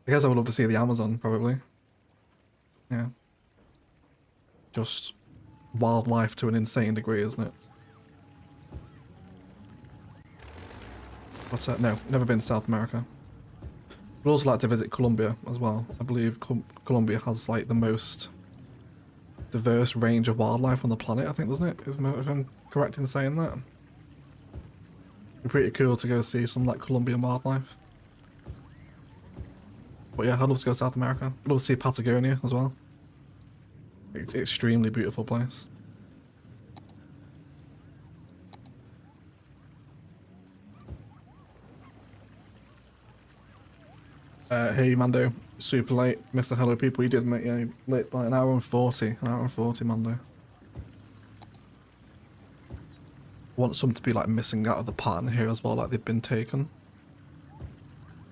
guess I would love to see the Amazon, probably. Yeah. Just wildlife to an insane degree, isn't it? But no, never been to South America. Would also like to visit Colombia as well. I believe Colombia has like the most diverse range of wildlife on the planet, I think, doesn't it? If I'm correct in saying that. It'd be pretty cool to go see some like Colombian wildlife. But yeah, I'd love to go to South America. I'd love to see Patagonia as well. Extremely beautiful place. Hey Mando, super late. Mr. Hello people, you did make late by an hour and 40. An hour and 40, Mando. Want some to be like missing out of the pattern here as well, like they've been taken.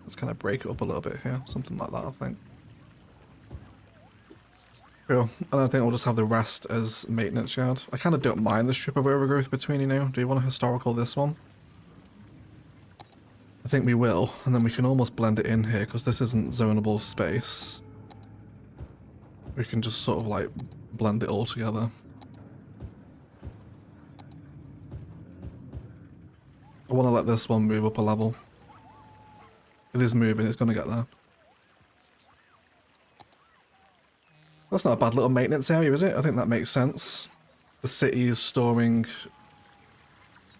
Let's kind of break it up a little bit here, something like that, I think. Cool. And I think we'll just have the rest as maintenance yard. I kind of don't mind the strip of overgrowth between, you know. Do you want a historical this one? I think we will, and then we can almost blend it in here because this isn't zonable space. We can just sort of like blend it all together. I want to let this one move up a level. It is moving, it's going to get there. That's not a bad little maintenance area, is it? I think that makes sense. The city is storing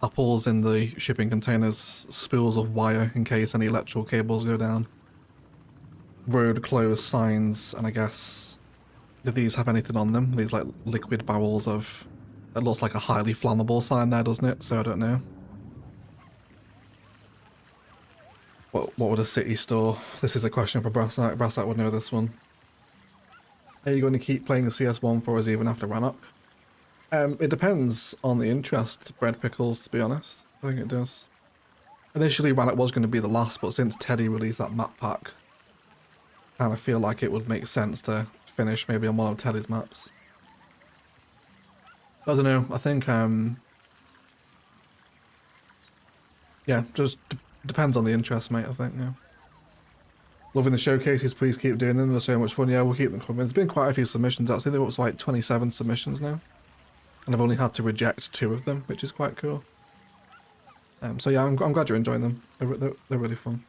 apples in the shipping containers, spools of wire in case any electrical cables go down. Road closed signs, and I guess... do these have anything on them? These like liquid barrels of... it looks like a highly flammable sign there, doesn't it? So I don't know. What would a city store? This is a question for Brassite. Brassite would know this one. Are you going to keep playing the CS1 for us even after Rannoch? It depends on the interest, Bread Pickles, to be honest. I think it does. Initially, Rannoch was going to be the last, but since Teddy released that map pack, I kind of feel like it would make sense to finish maybe on one of Teddy's maps. I don't know, I think, yeah, just depends on the interest, mate, I think, yeah. Loving the showcases, please keep doing them, they're so much fun. Yeah, we'll keep them coming. There's been quite a few submissions, actually. There was like 27 submissions now. And I've only had to reject 2 of them, which is quite cool. So yeah, I'm glad you're enjoying them. They're really fun.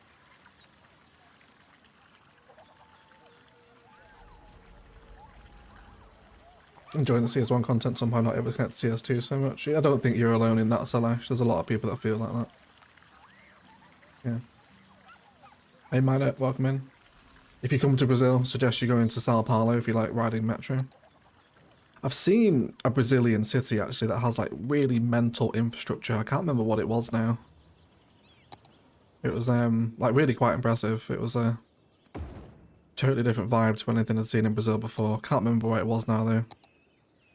Enjoying the CS1 content, somehow not able to connect to CS2 so much. I don't think you're alone in that, Salash. There's a lot of people that feel like that. Yeah. Hey Minot, welcome in. If you come to Brazil, suggest you go into Sao Paulo if you like riding metro. I've seen a Brazilian city actually that has like really mental infrastructure. I can't remember what it was now. It was like really quite impressive. It was a totally different vibe to anything I'd seen in Brazil before. Can't remember where it was now though.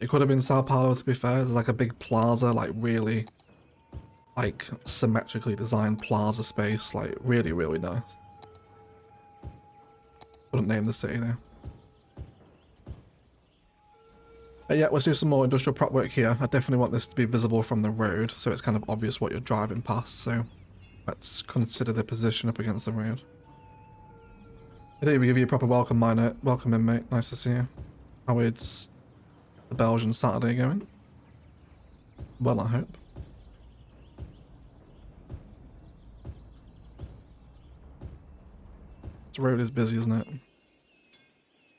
It could have been Sao Paulo, to be fair. There's like a big plaza, like really like symmetrically designed plaza space, like really, really nice. Couldn't name the city though. Yeah, let's do some more industrial prop work here. I definitely want this to be visible from the road, so it's kind of obvious what you're driving past, so let's consider the position up against the road. I didn't even give you a proper welcome, Minor. Welcome in, mate. Nice to see you. How is the Belgian Saturday going? Well, I hope. This road is busy, isn't it?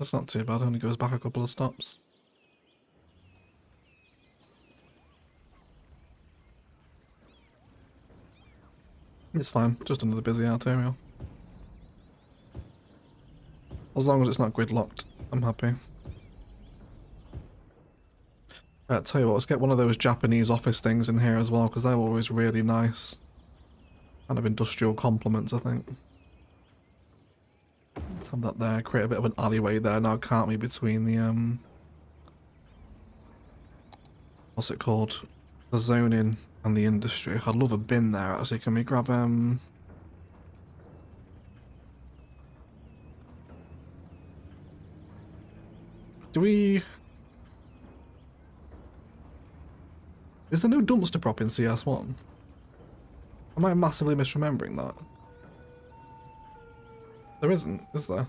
That's not too bad, it only goes back a couple of stops. It's fine, just another busy arterial. As long as it's not gridlocked, I'm happy. Tell you what, let's get one of those Japanese office things in here as well, because they're always really nice. Kind of industrial complements, I think. Let's have that there, create a bit of an alleyway there now, can't we, between the, what's it called? The zoning and the industry. I'd love a bin there, actually. Can we grab, do we... Is there no dumpster prop in CS1? Am I massively misremembering that? There isn't, is there?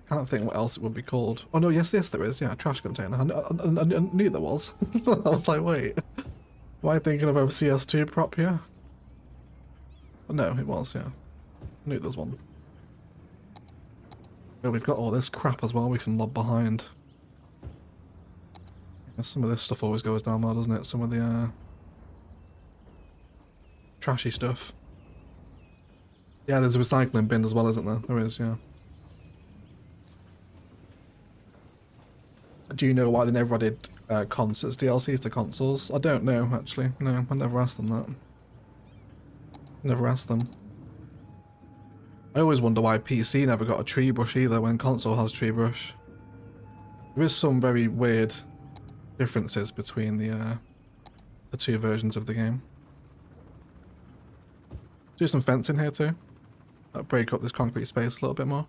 Can't think what else it would be called. Oh no, yes there is. Yeah, a trash container. I knew there was. I was like, wait. Am I thinking of a CS2 prop here? But no, it was, yeah. I knew there's one. Oh, we've got all this crap as well we can lob behind. Some of this stuff always goes down there, doesn't it? Some of the trashy stuff. Yeah, there's a recycling bin as well, isn't there? There is, yeah. Do you know why they never added concerts DLCs to consoles? I don't know, actually. No, I never asked them that. Never asked them. I always wonder why PC never got a tree brush either when console has tree brush. There is some very weird differences between the 2 versions of the game. Do some fencing here too. That'll break up this concrete space a little bit more.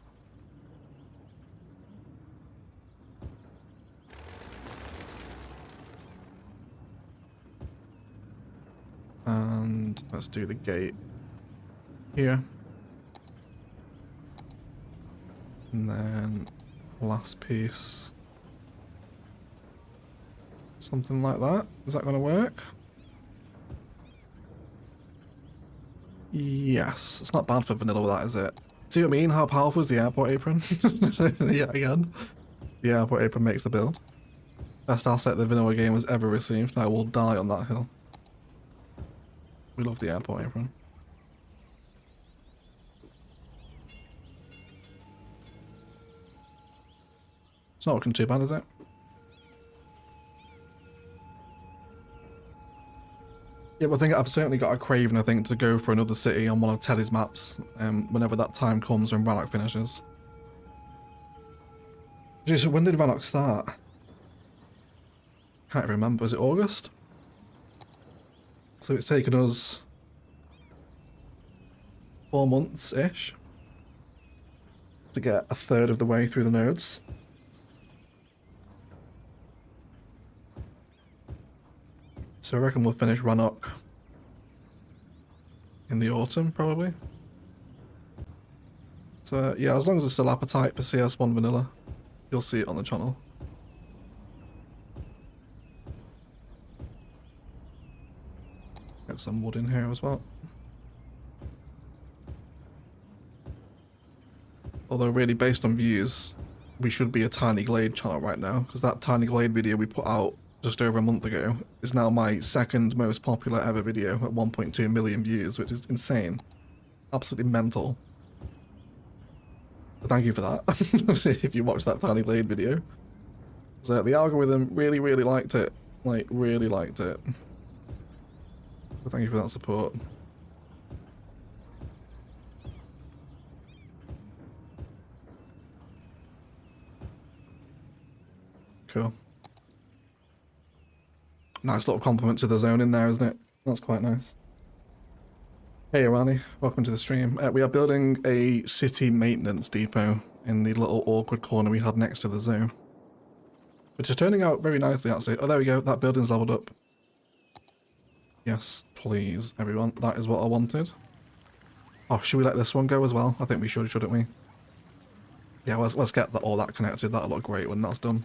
And let's do the gate here. And then last piece. Something like that. Is that going to work? Yes. It's not bad for vanilla with that, is it? See what I mean? How powerful is the airport apron? Yeah, again. The airport apron makes the build. Best asset the vanilla game has ever received. I will die on that hill. We love the airport apron. It's not looking too bad, is it? Yeah, but I think I've certainly got a craving, I think, to go for another city on one of Teddy's maps, whenever that time comes when Rannoch finishes. Jeez, when did Rannoch start? Can't remember. Was it August? So it's taken us 4 months-ish to get a third of the way through the nodes. So I reckon we'll finish Rannoch in the autumn, probably. So yeah, as long as there's still appetite for CS1 vanilla, you'll see it on the channel. Get some wood in here as well. Although really, based on views, we should be a Tiny Glade channel right now, because that Tiny Glade video we put out just over a month ago is now my second most popular ever video at 1.2 million views, which is insane. Absolutely mental. So thank you for that, if you watched that Tiny Glade video. So the algorithm really, really liked it. Like, really liked it. So thank you for that support. Cool. Nice little compliment to the zone in there, isn't it? That's quite nice. Hey Irani, welcome to the stream. We are building a city maintenance depot in the little awkward corner we had next to the zoo, which is turning out very nicely actually. Oh, there we go, that building's leveled up. Yes, please, everyone. That is what I wanted. Oh, should we let this one go as well? I think we should, shouldn't we? Yeah, let's get all that connected. That'll look great when that's done.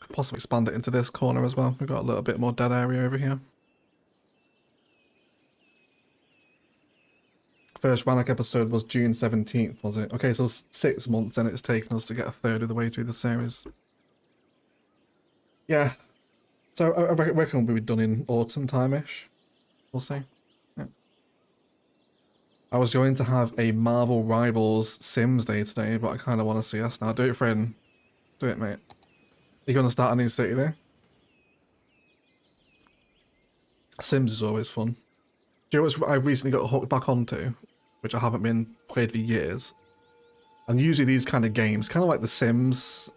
Could possibly expand it into this corner as well. We've got a little bit more dead area over here. First Rannoch episode was June 17th, was it? Okay, so 6 months and it's taken us to get a third of the way through the series. Yeah. So I reckon we'll be done in autumn time-ish. We'll see. Yeah. I was going to have a Marvel Rivals Sims day today, but I kind of want to see us now. Do it, friend. Do it, mate. You're going to start a new city there? Sims is always fun. Do you know what I've recently got hooked back onto, which I haven't been played for years? And usually these kind of games, kind of like The Sims,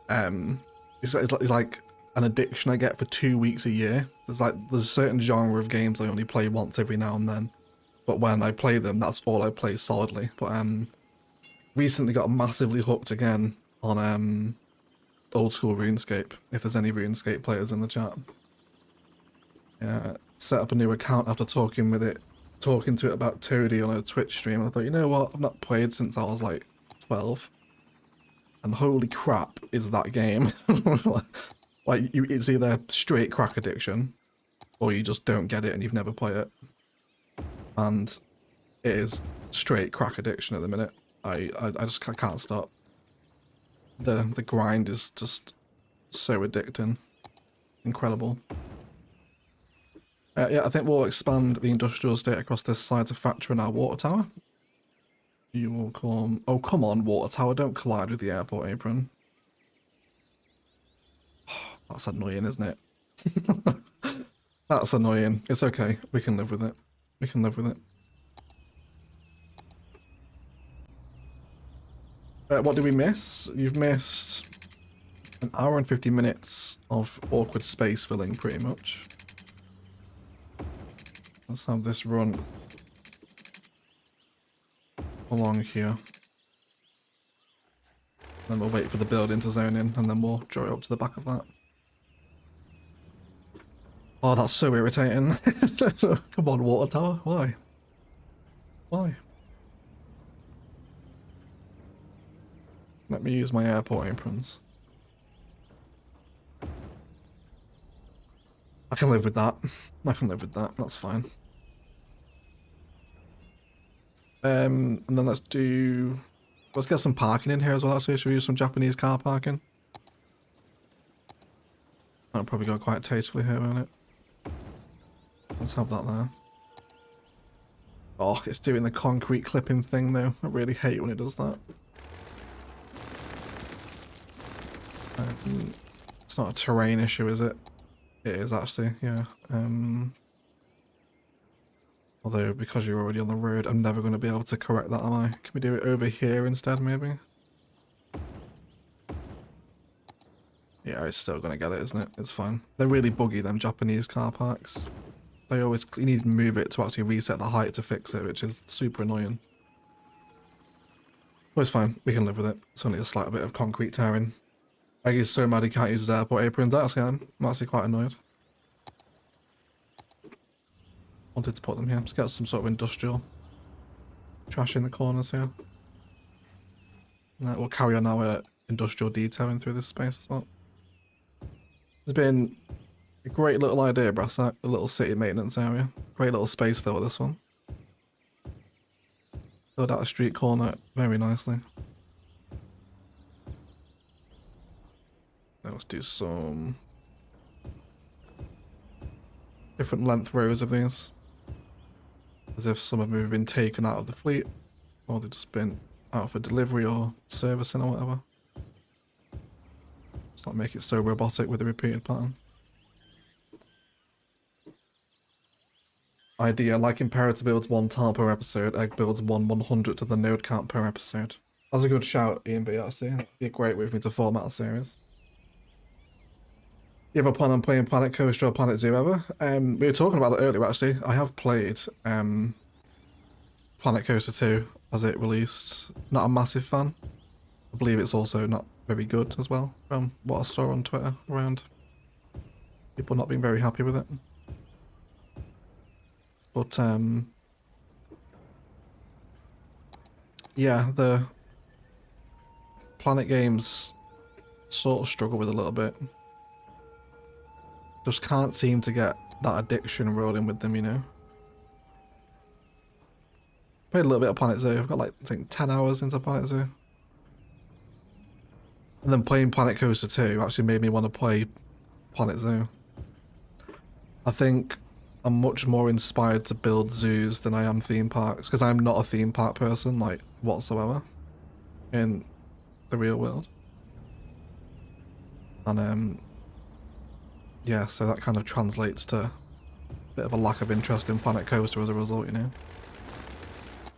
it's like an addiction I get for 2 weeks a year. There's a certain genre of games I only play once every now and then, but when I play them, that's all I play solidly. But recently got massively hooked again on old school RuneScape. If there's any RuneScape players in the chat, yeah, set up a new account after talking to it about Toadie on a Twitch stream. And I thought, you know what, I've not played since I was like 12, and holy crap, is that game! Like, it's either straight crack addiction, or you just don't get it and you've never played it. And it is straight crack addiction at the minute. I just can't stop. The grind is just so addicting. Incredible. Yeah, I think we'll expand the industrial estate across this side to factor in our water tower. You will come... Oh, come on, water tower, don't collide with the airport apron. That's annoying, isn't it? That's annoying. It's okay. We can live with it. We can live with it. What did we miss? You've missed an hour and 50 minutes of awkward space filling, pretty much. Let's have this run along here. Then we'll wait for the building to zone in, and then we'll draw it up to the back of that. Oh, that's so irritating. Come on, water tower. Why? Why? Let me use my airport aprons. I can live with that. I can live with that. That's fine. And then let's get some parking in here as well. Actually, should we use some Japanese car parking? That'll probably go quite tastefully here, won't it? Let's have that there. Oh, it's doing the concrete clipping thing though. I really hate when it does that. It's not a terrain issue, is it? It is actually, yeah. Although, because you're already on the road, I'm never going to be able to correct that, am I? Can we do it over here instead, maybe? Yeah, it's still going to get it, isn't it? It's fine. They're really buggy, them Japanese car parks. They always... You need to move it to actually reset the height to fix it, which is super annoying. But it's fine. We can live with it. It's only a slight bit of concrete tearing. Egg is so mad he can't use his airport aprons. Actually, I'm actually quite annoyed. Wanted to put them here. Let's get some sort of industrial trash in the corners here. We'll carry on our industrial detailing through this space as well. It's been a great little idea, Brassac, the little city maintenance area. Great little space fill with this one. Filled out a street corner very nicely. Now let's do some different length rows of these. As if some of them have been taken out of the fleet, or they've just been out for delivery or servicing or whatever. Let's not make it so robotic with a repeated pattern. Idea, like Imperator builds 1 tile per episode, Egg builds 1/100th of the node count per episode. That's a good shout, Ian B, actually. That'd be a great way for me to format a series. You ever plan on playing Planet Coaster or Planet Zoo ever? We were talking about that earlier, actually. I have played Planet Coaster 2 as it released. Not a massive fan. I believe it's also not very good as well, from what I saw on Twitter around people not being very happy with it. But, yeah, the Planet games sort of struggle with a little bit. Just can't seem to get that addiction rolling with them, you know. Played a little bit of Planet Zoo. I've got like, I think 10 hours into Planet Zoo. And then playing Planet Coaster 2 actually made me want to play Planet Zoo. I think I'm much more inspired to build zoos than I am theme parks, because I'm not a theme park person, like, whatsoever in the real world. And, yeah, so that kind of translates to a bit of a lack of interest in Planet Coaster as a result, you know.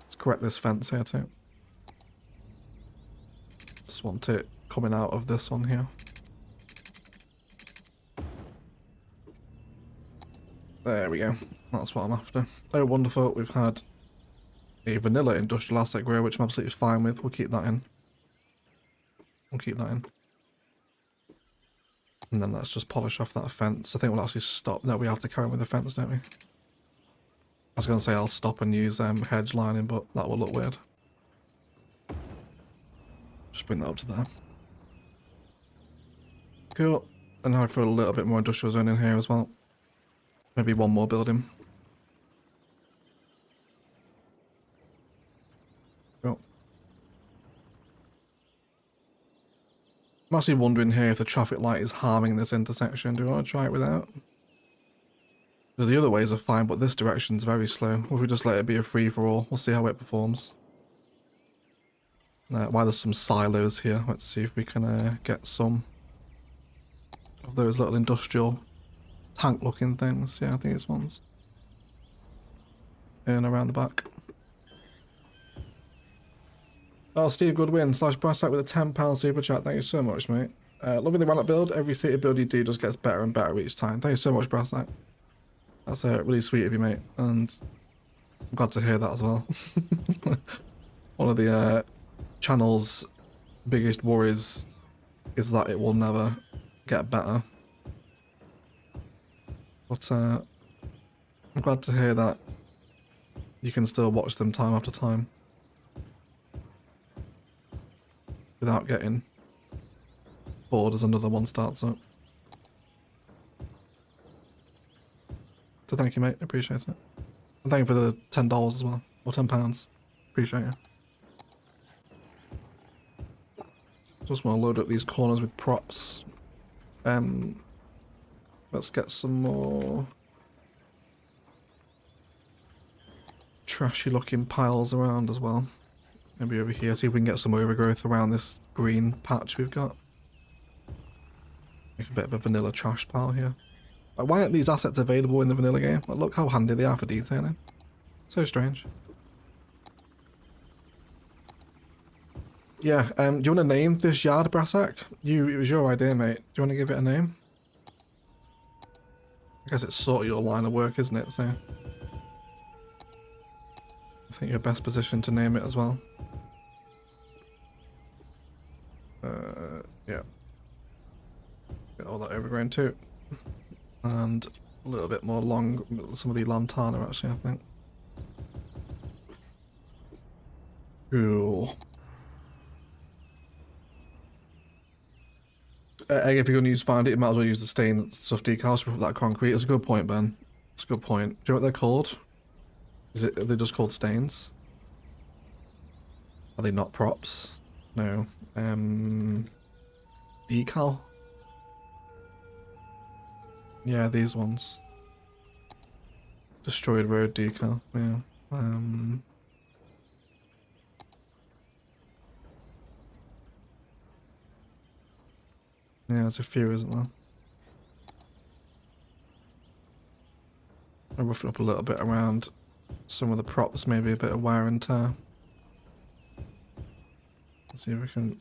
Let's correct this fence here too. Just want it coming out of this one here. There we go. That's what I'm after. Oh, wonderful. We've had a vanilla industrial asset grower, which I'm absolutely fine with. We'll keep that in. We'll keep that in. And then let's just polish off that fence. I think we'll actually stop. No, we have to carry on with the fence, don't we? I was going to say I'll stop and use hedge lining, but that will look weird. Just bring that up to there. Cool. And now I throw a little bit more industrial zone in here as well. Maybe one more building. Cool. I'm actually wondering here if the traffic light is harming this intersection. Do I want to try it without? Because the other ways are fine, but this direction's very slow. Or if we just let it be a free-for-all, we'll see how it performs. While there's some silos here, let's see if we can get some of those little industrial tank-looking things. Yeah, I think it's ones. And around the back. Oh, Steve Goodwin / Brassac with a £10 super chat. Thank you so much, mate. Loving the Rannoch build. Every city build you do just gets better and better each time. Thank you so much, Brassac. That's really sweet of you, mate. And I'm glad to hear that as well. One of the channel's biggest worries is that it will never get better. But I'm glad to hear that you can still watch them time after time without getting bored as another one starts up. So thank you, mate. Appreciate it. And thank you for the $10 as well. Or £10. Appreciate it. Just want to load up these corners with props. Let's get some more trashy looking piles around as well. Maybe over here, see if we can get some overgrowth around this green patch we've got. Make a bit of a vanilla trash pile here. Like, why aren't these assets available in the vanilla game? Like, look how handy they are for detailing. So strange. Yeah, do you want to name this yard, Brassack? It was your idea, mate. Do you want to give it a name? I guess it's sort of your line of work, isn't it? So I think you're best positioned to name it as well. Yeah. Get all that overgrown too. And a little bit more long, some of the lantana actually, I think. Cool. If you're going to use find it, you might as well use the stain stuff decals for that concrete. It's a good point, Ben. It's a good point. Do you know what they're called? Are they just called stains? Are they not props? No. Decal? Yeah, these ones. Destroyed road decal, yeah. Yeah, there's a few, isn't there? I'll roughen up a little bit around some of the props, maybe a bit of wear and tear. Let's see if we can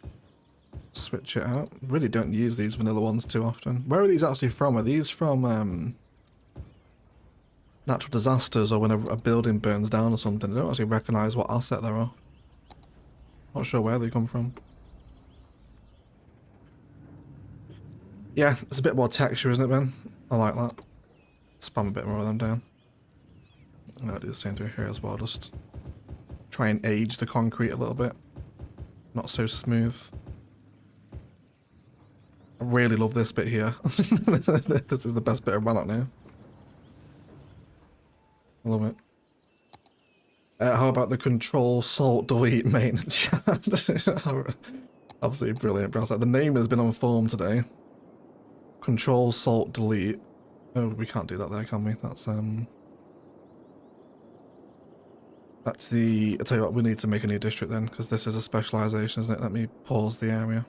switch it out. Really don't use these vanilla ones too often. Where are these actually from? Are these from natural disasters or when a building burns down or something? I don't actually recognise what asset they're off. Not sure where they come from. Yeah, it's a bit more texture, isn't it, Ben? I like that. Spam a bit more of them down. I'll do the same through here as well, just try and age the concrete a little bit. Not so smooth. I really love this bit here. This is the best bit of Rannoch now. I love it. How about the control salt delete main chat? Absolutely brilliant, bro. The name has been on form today. Control salt delete. Oh, we can't do that there, can we? That's the... I'll tell you what, we need to make a new district then, because this is a specialisation, isn't it? Let me pause the area.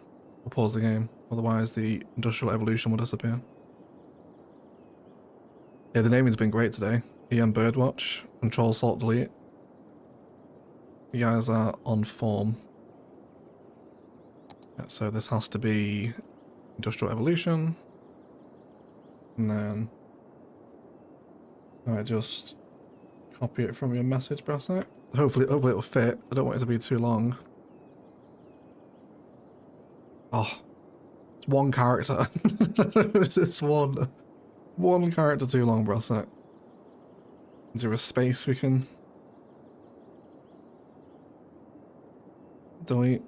Or pause the game. Otherwise the industrial evolution will disappear. Yeah, the naming's been great today. EM Birdwatch, Control Salt Delete. You guys are on form. Yeah, so this has to be industrial evolution. And then I just copy it from your message, Brassack. Hopefully it will fit. I don't want it to be too long. Oh, it's one character. Is this one character too long, Brassack? Is there a space we can delete?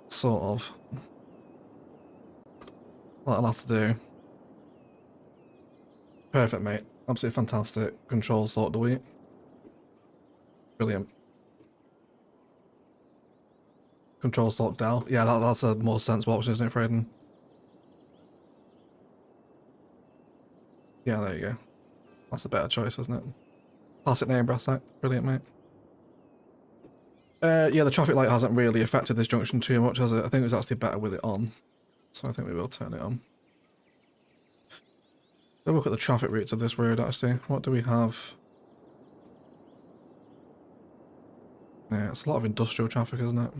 Sort of. What I'll have to do. Perfect, mate. Absolutely fantastic. Control sort delete. Brilliant. Control sort del. Yeah, that's a more sensible option, isn't it, Fraden? Yeah, there you go. That's a better choice, isn't it? Classic name, Brassack. Brilliant, mate. Yeah, the traffic light hasn't really affected this junction too much, has it? I think it was actually better with it on. So I think we will turn it on. Let's look at the traffic routes of this road, actually. What do we have? Yeah, it's a lot of industrial traffic, isn't it?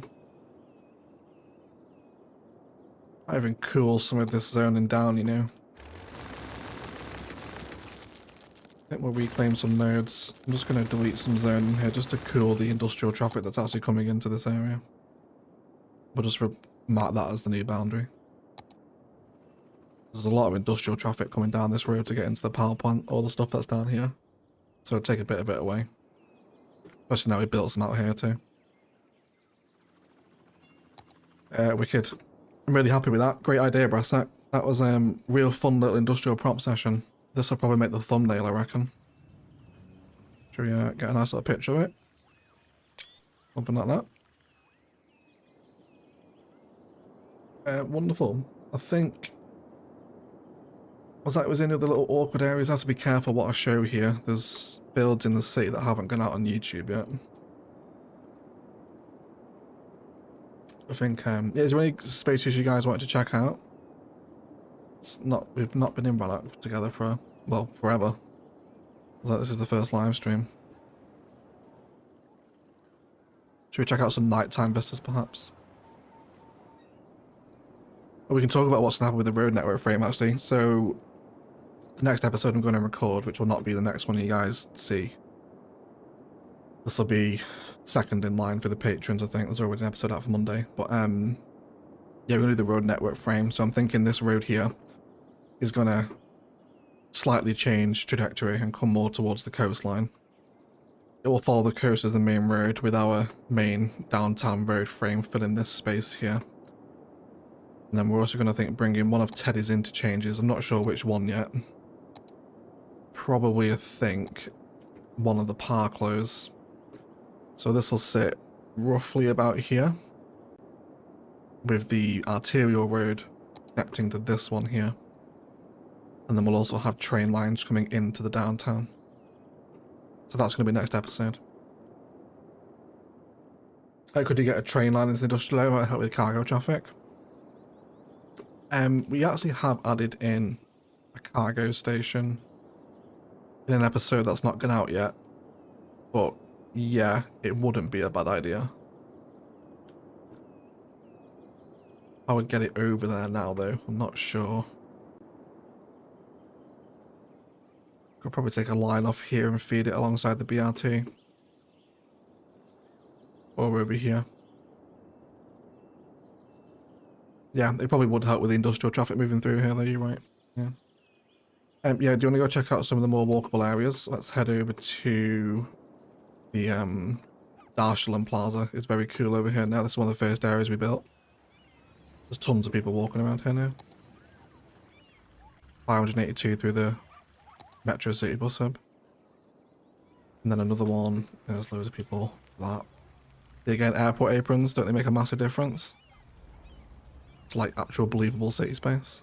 Might even cool some of this zoning down, you know. I think we'll reclaim some nodes. I'm just going to delete some zoning here just to cool the industrial traffic that's actually coming into this area. We'll just mark that as the new boundary. There's a lot of industrial traffic coming down this road to get into the power plant, all the stuff that's down here. So it'll take a bit of it away. Especially now we built some out here too. Wicked. I'm really happy with that. Great idea, Brassack. That was a real fun little industrial prop session. This will probably make the thumbnail, I reckon. Should we get a nice little picture of it? Something like that. Wonderful. I think... was any of the little awkward areas? I have to be careful what I show here. There's builds in the city that haven't gone out on YouTube yet. I think, yeah, is there any spaces you guys wanted to check out? We've not been in Rannoch together for, well, forever. This is the first live stream. we check out some nighttime vistas, perhaps? Or we can talk about what's going to happen with the road network frame, actually. So, the next episode I'm going to record, which will not be the next one you guys see. This will be second in line for the patrons, I think. There's already an episode out for Monday. But, yeah, we're going to do the road network frame. So I'm thinking this road here is going to slightly change trajectory and come more towards the coastline. It will follow the coast as the main road, with our main downtown road frame filling this space here. And then we're also going to bring in one of Teddy's interchanges. I'm not sure which one yet. Probably, I think, one of the Parklows. So this will sit roughly about here, with the arterial road connecting to this one here. And then we'll also have train lines coming into the downtown. So that's going to be next episode. Could you get a train line into the industrial area? Might help with cargo traffic. We actually have added in a cargo station in an episode that's not gone out yet. But yeah, it wouldn't be a bad idea. I would get it over there now though, I'm not sure. Could probably take a line off here and feed it alongside the BRT. Or over here. Yeah, it probably would help with the industrial traffic moving through here though, you're right. Yeah. Yeah, do you want to go check out some of the more walkable areas? Let's head over to the Darshalan Plaza. It's very cool over here now. This is one of the first areas we built. There's tons of people walking around here now. 582 through the Metro City bus hub. And then another one. There's loads of people. That. Again, airport aprons, don't they make a massive difference? It's like actual believable city space.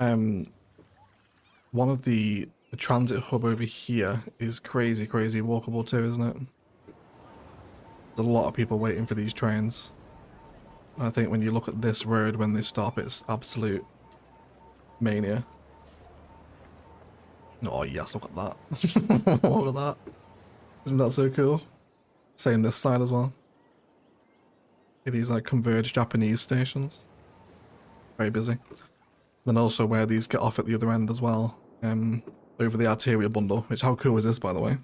One of the transit hub over here is crazy walkable too, isn't it? There's a lot of people waiting for these trains. And I think when you look at this road when they stop, it's absolute mania. Oh yes, look at that. Look at that. Isn't that so cool? Same this side as well. These like converged Japanese stations. Very busy. Then also where these get off at the other end as well. Over the arterial bundle. Which, how cool is this, by the way?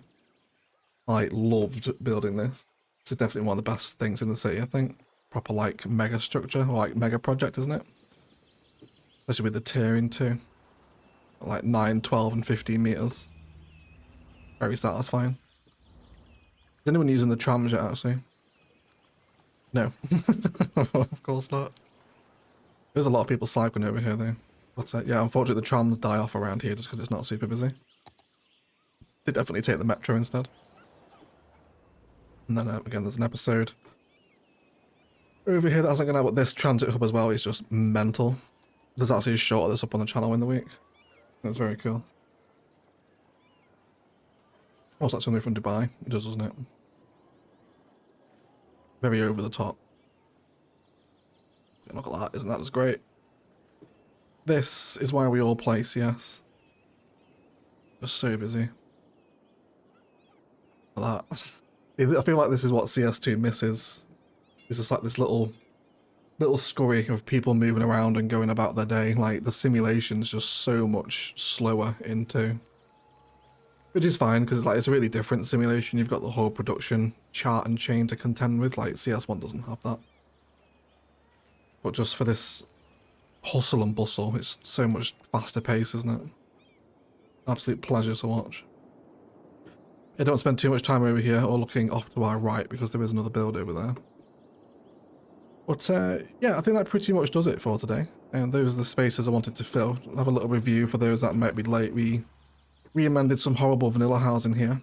I loved building this. This is definitely one of the best things in the city, I think. Proper like mega structure, or like mega project, isn't it? Especially with the tiering too. Like 9, 12 and 15 meters. Very satisfying. Is anyone using the trams yet, actually? No. Of course not. There's a lot of people cycling over here though. But yeah, unfortunately the trams die off around here just because it's not super busy. They definitely take the metro instead. And then again, there's an episode over here that hasn't gone out, but this transit hub as well is just mental. There's actually a shot of this up on the channel in the week. That's very cool. Oh, that's only from Dubai. It does, doesn't it? Very over the top. Look at that, isn't that just great? This is why we all play CS. Just so busy. Look at that. I feel like this is what CS2 misses. It's just like this little scurry of people moving around and going about their day. Like, the simulation's just so much slower into. Which is fine, because it's a really different simulation. You've got the whole production chart and chain to contend with. Like, CS1 doesn't have that. But just for this hustle and bustle, it's so much faster pace, isn't it? Absolute pleasure to watch. I don't spend too much time over here or looking off to our right because there is another build over there. But yeah, I think that pretty much does it for today. And those are the spaces I wanted to fill. I'll have a little review for those that might be late. We re-amended some horrible vanilla housing here,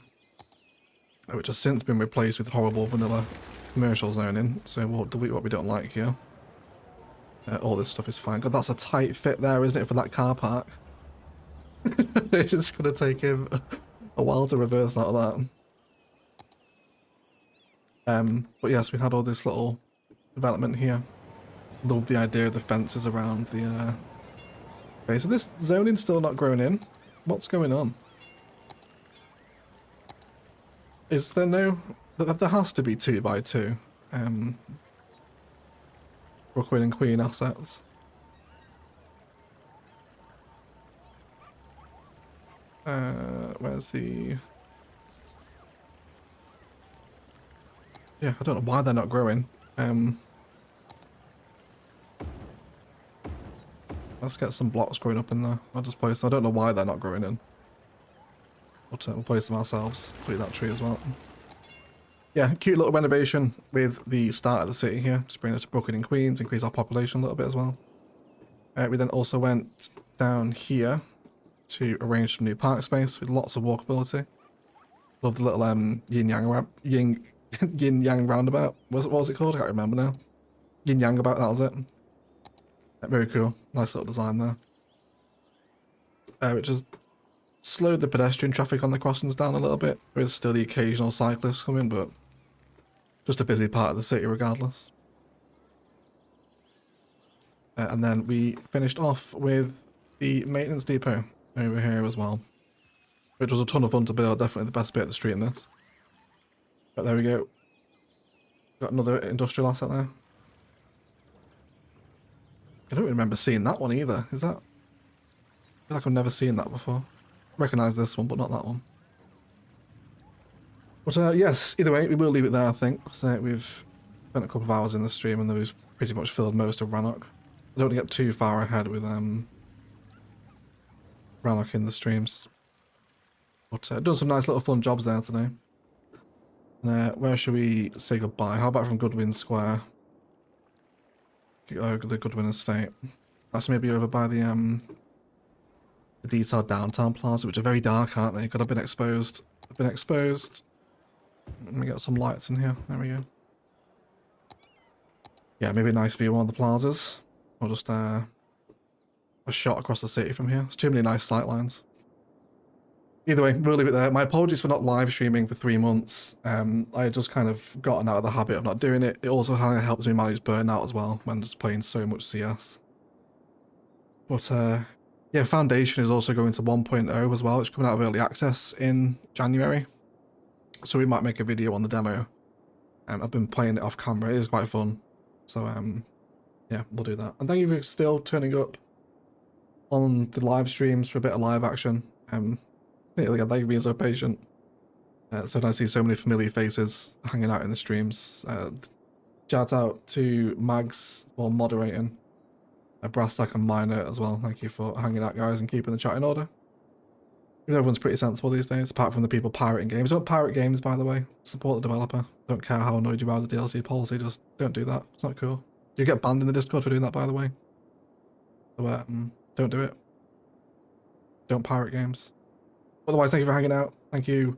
which has since been replaced with horrible vanilla commercial zoning. So we'll delete what we don't like here. All this stuff is fine. God, that's a tight fit there, isn't it, for that car park? It's just going to take him a while to reverse out of that. But yes, we had all this little development here. Love the idea of the fences around the okay, so this zoning's still not grown in. What's going on? Is there no There has to be 2x2. Brooklyn and Queen assets. Where's the... Yeah, I don't know why they're not growing. Let's get some blocks growing up in there. I'll just place them. I don't know why they're not growing in. But we'll place them ourselves. Put that tree as well. Yeah, cute little renovation with the start of the city here. Just bring us to Brooklyn and Queens, increase our population a little bit as well. We then also went down here to arrange some new park space with lots of walkability. Love the little yin yang roundabout. What was it called? I can't remember now. Yin yang about, that was it. Very cool. Nice little design there. Which has slowed the pedestrian traffic on the crossings down a little bit. There is still the occasional cyclist coming, but just a busy part of the city regardless. And then we finished off with the maintenance depot over here as well, which was a ton of fun to build. Definitely the best bit of the street in this. But there we go. Got another industrial asset there. I don't remember seeing that one either. Is that... I feel like I've never seen that before. Recognise this one, but not that one. But yes, either way, we will leave it there, I think. So we've spent a couple of hours in the stream and we've pretty much filled most of Rannoch. I don't want to get too far ahead with Rannoch in the streams. But done some nice little fun jobs there today. Where should we say goodbye? How about from Goodwin Square? The Goodwin Estate. That's maybe over by the detailed downtown plaza, which are very dark, aren't they? Because I've been exposed. Let me get some lights in here. There we go. Yeah, maybe a nice view of one of the plazas. Or just a shot across the city from here. It's too many nice sight lines. Either way, we'll leave it there. My apologies for not live streaming for 3 months. I just kind of gotten out of the habit of not doing it. It also kind of helps me manage burnout as well when just playing so much CS. But yeah, Foundation is also going to 1.0 as well. It's coming out of early access in January. So we might make a video on the demo. I've been playing it off camera. It is quite fun. So yeah, we'll do that. And thank you for still turning up on the live streams for a bit of live action. Thank you for being so patient. So nice to see so many familiar faces hanging out in the streams. Shout out to Mags for moderating. Brasssack and Minor as well. Thank you for hanging out, guys, and keeping the chat in order. Everyone's pretty sensible these days, apart from the people pirating games. Don't pirate games, by the way. Support the developer. Don't care how annoyed you are with the DLC policy. Just don't do that. It's not cool. You get banned in the Discord for doing that, by the way. So don't do it. Don't pirate games. Otherwise, thank you for hanging out. Thank you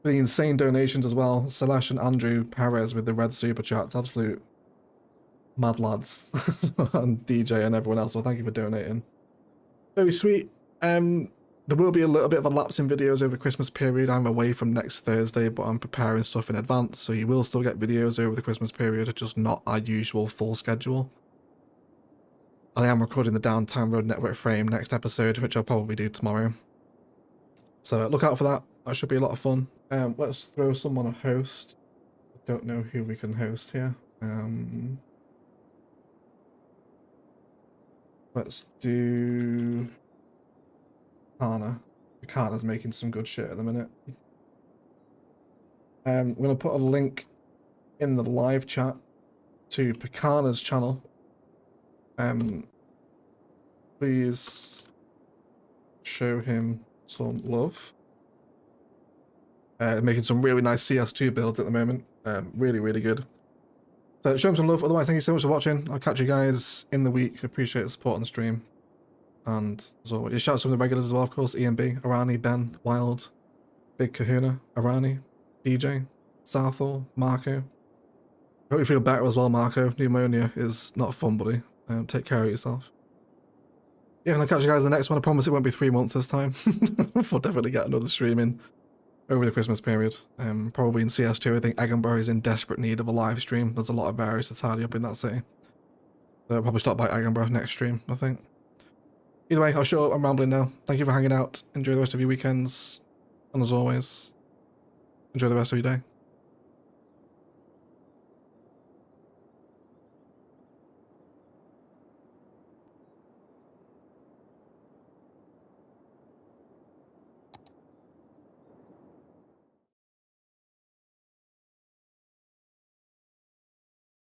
for the insane donations as well. Celeste and Andrew Perez with the red super chats. Absolute mad lads. And DJ and everyone else. Well, thank you for donating. Very sweet. There will be a little bit of a lapse in videos over the Christmas period. I'm away from next Thursday, but I'm preparing stuff in advance. So you will still get videos over the Christmas period. Just not our usual full schedule. I am recording the Downtown Road Network frame next episode, which I'll probably do tomorrow. So look out for that. That should be a lot of fun. Let's throw someone a host. I don't know who we can host here. Let's do Kana. Kana's making some good shit at the minute. I'm going to put a link in the live chat to Pekana's channel. Please show him some love. Making some really nice CS2 builds at the moment. Really, really good. So show him some love. Otherwise, thank you so much for watching. I'll catch you guys in the week. Appreciate the support on the stream. And as always, shout out to some of the regulars as well, of course. EMB, Arani, Ben, Wild, Big Kahuna, Arani, DJ, Southall, Marco. Hope you feel better as well, Marco. Pneumonia is not fun, buddy. Take care of yourself. Yeah, and I'll catch you guys in the next one. I promise it won't be 3 months this time. We'll definitely get another stream in over the Christmas period. Probably in CS2. I think Edinburgh is in desperate need of a live stream. There's a lot of areas to tidy up in that city. So I'll probably stop by Edinburgh next stream, I think. Either way, I'll shut up. I'm rambling now. Thank you for hanging out. Enjoy the rest of your weekends. And as always, enjoy the rest of your day.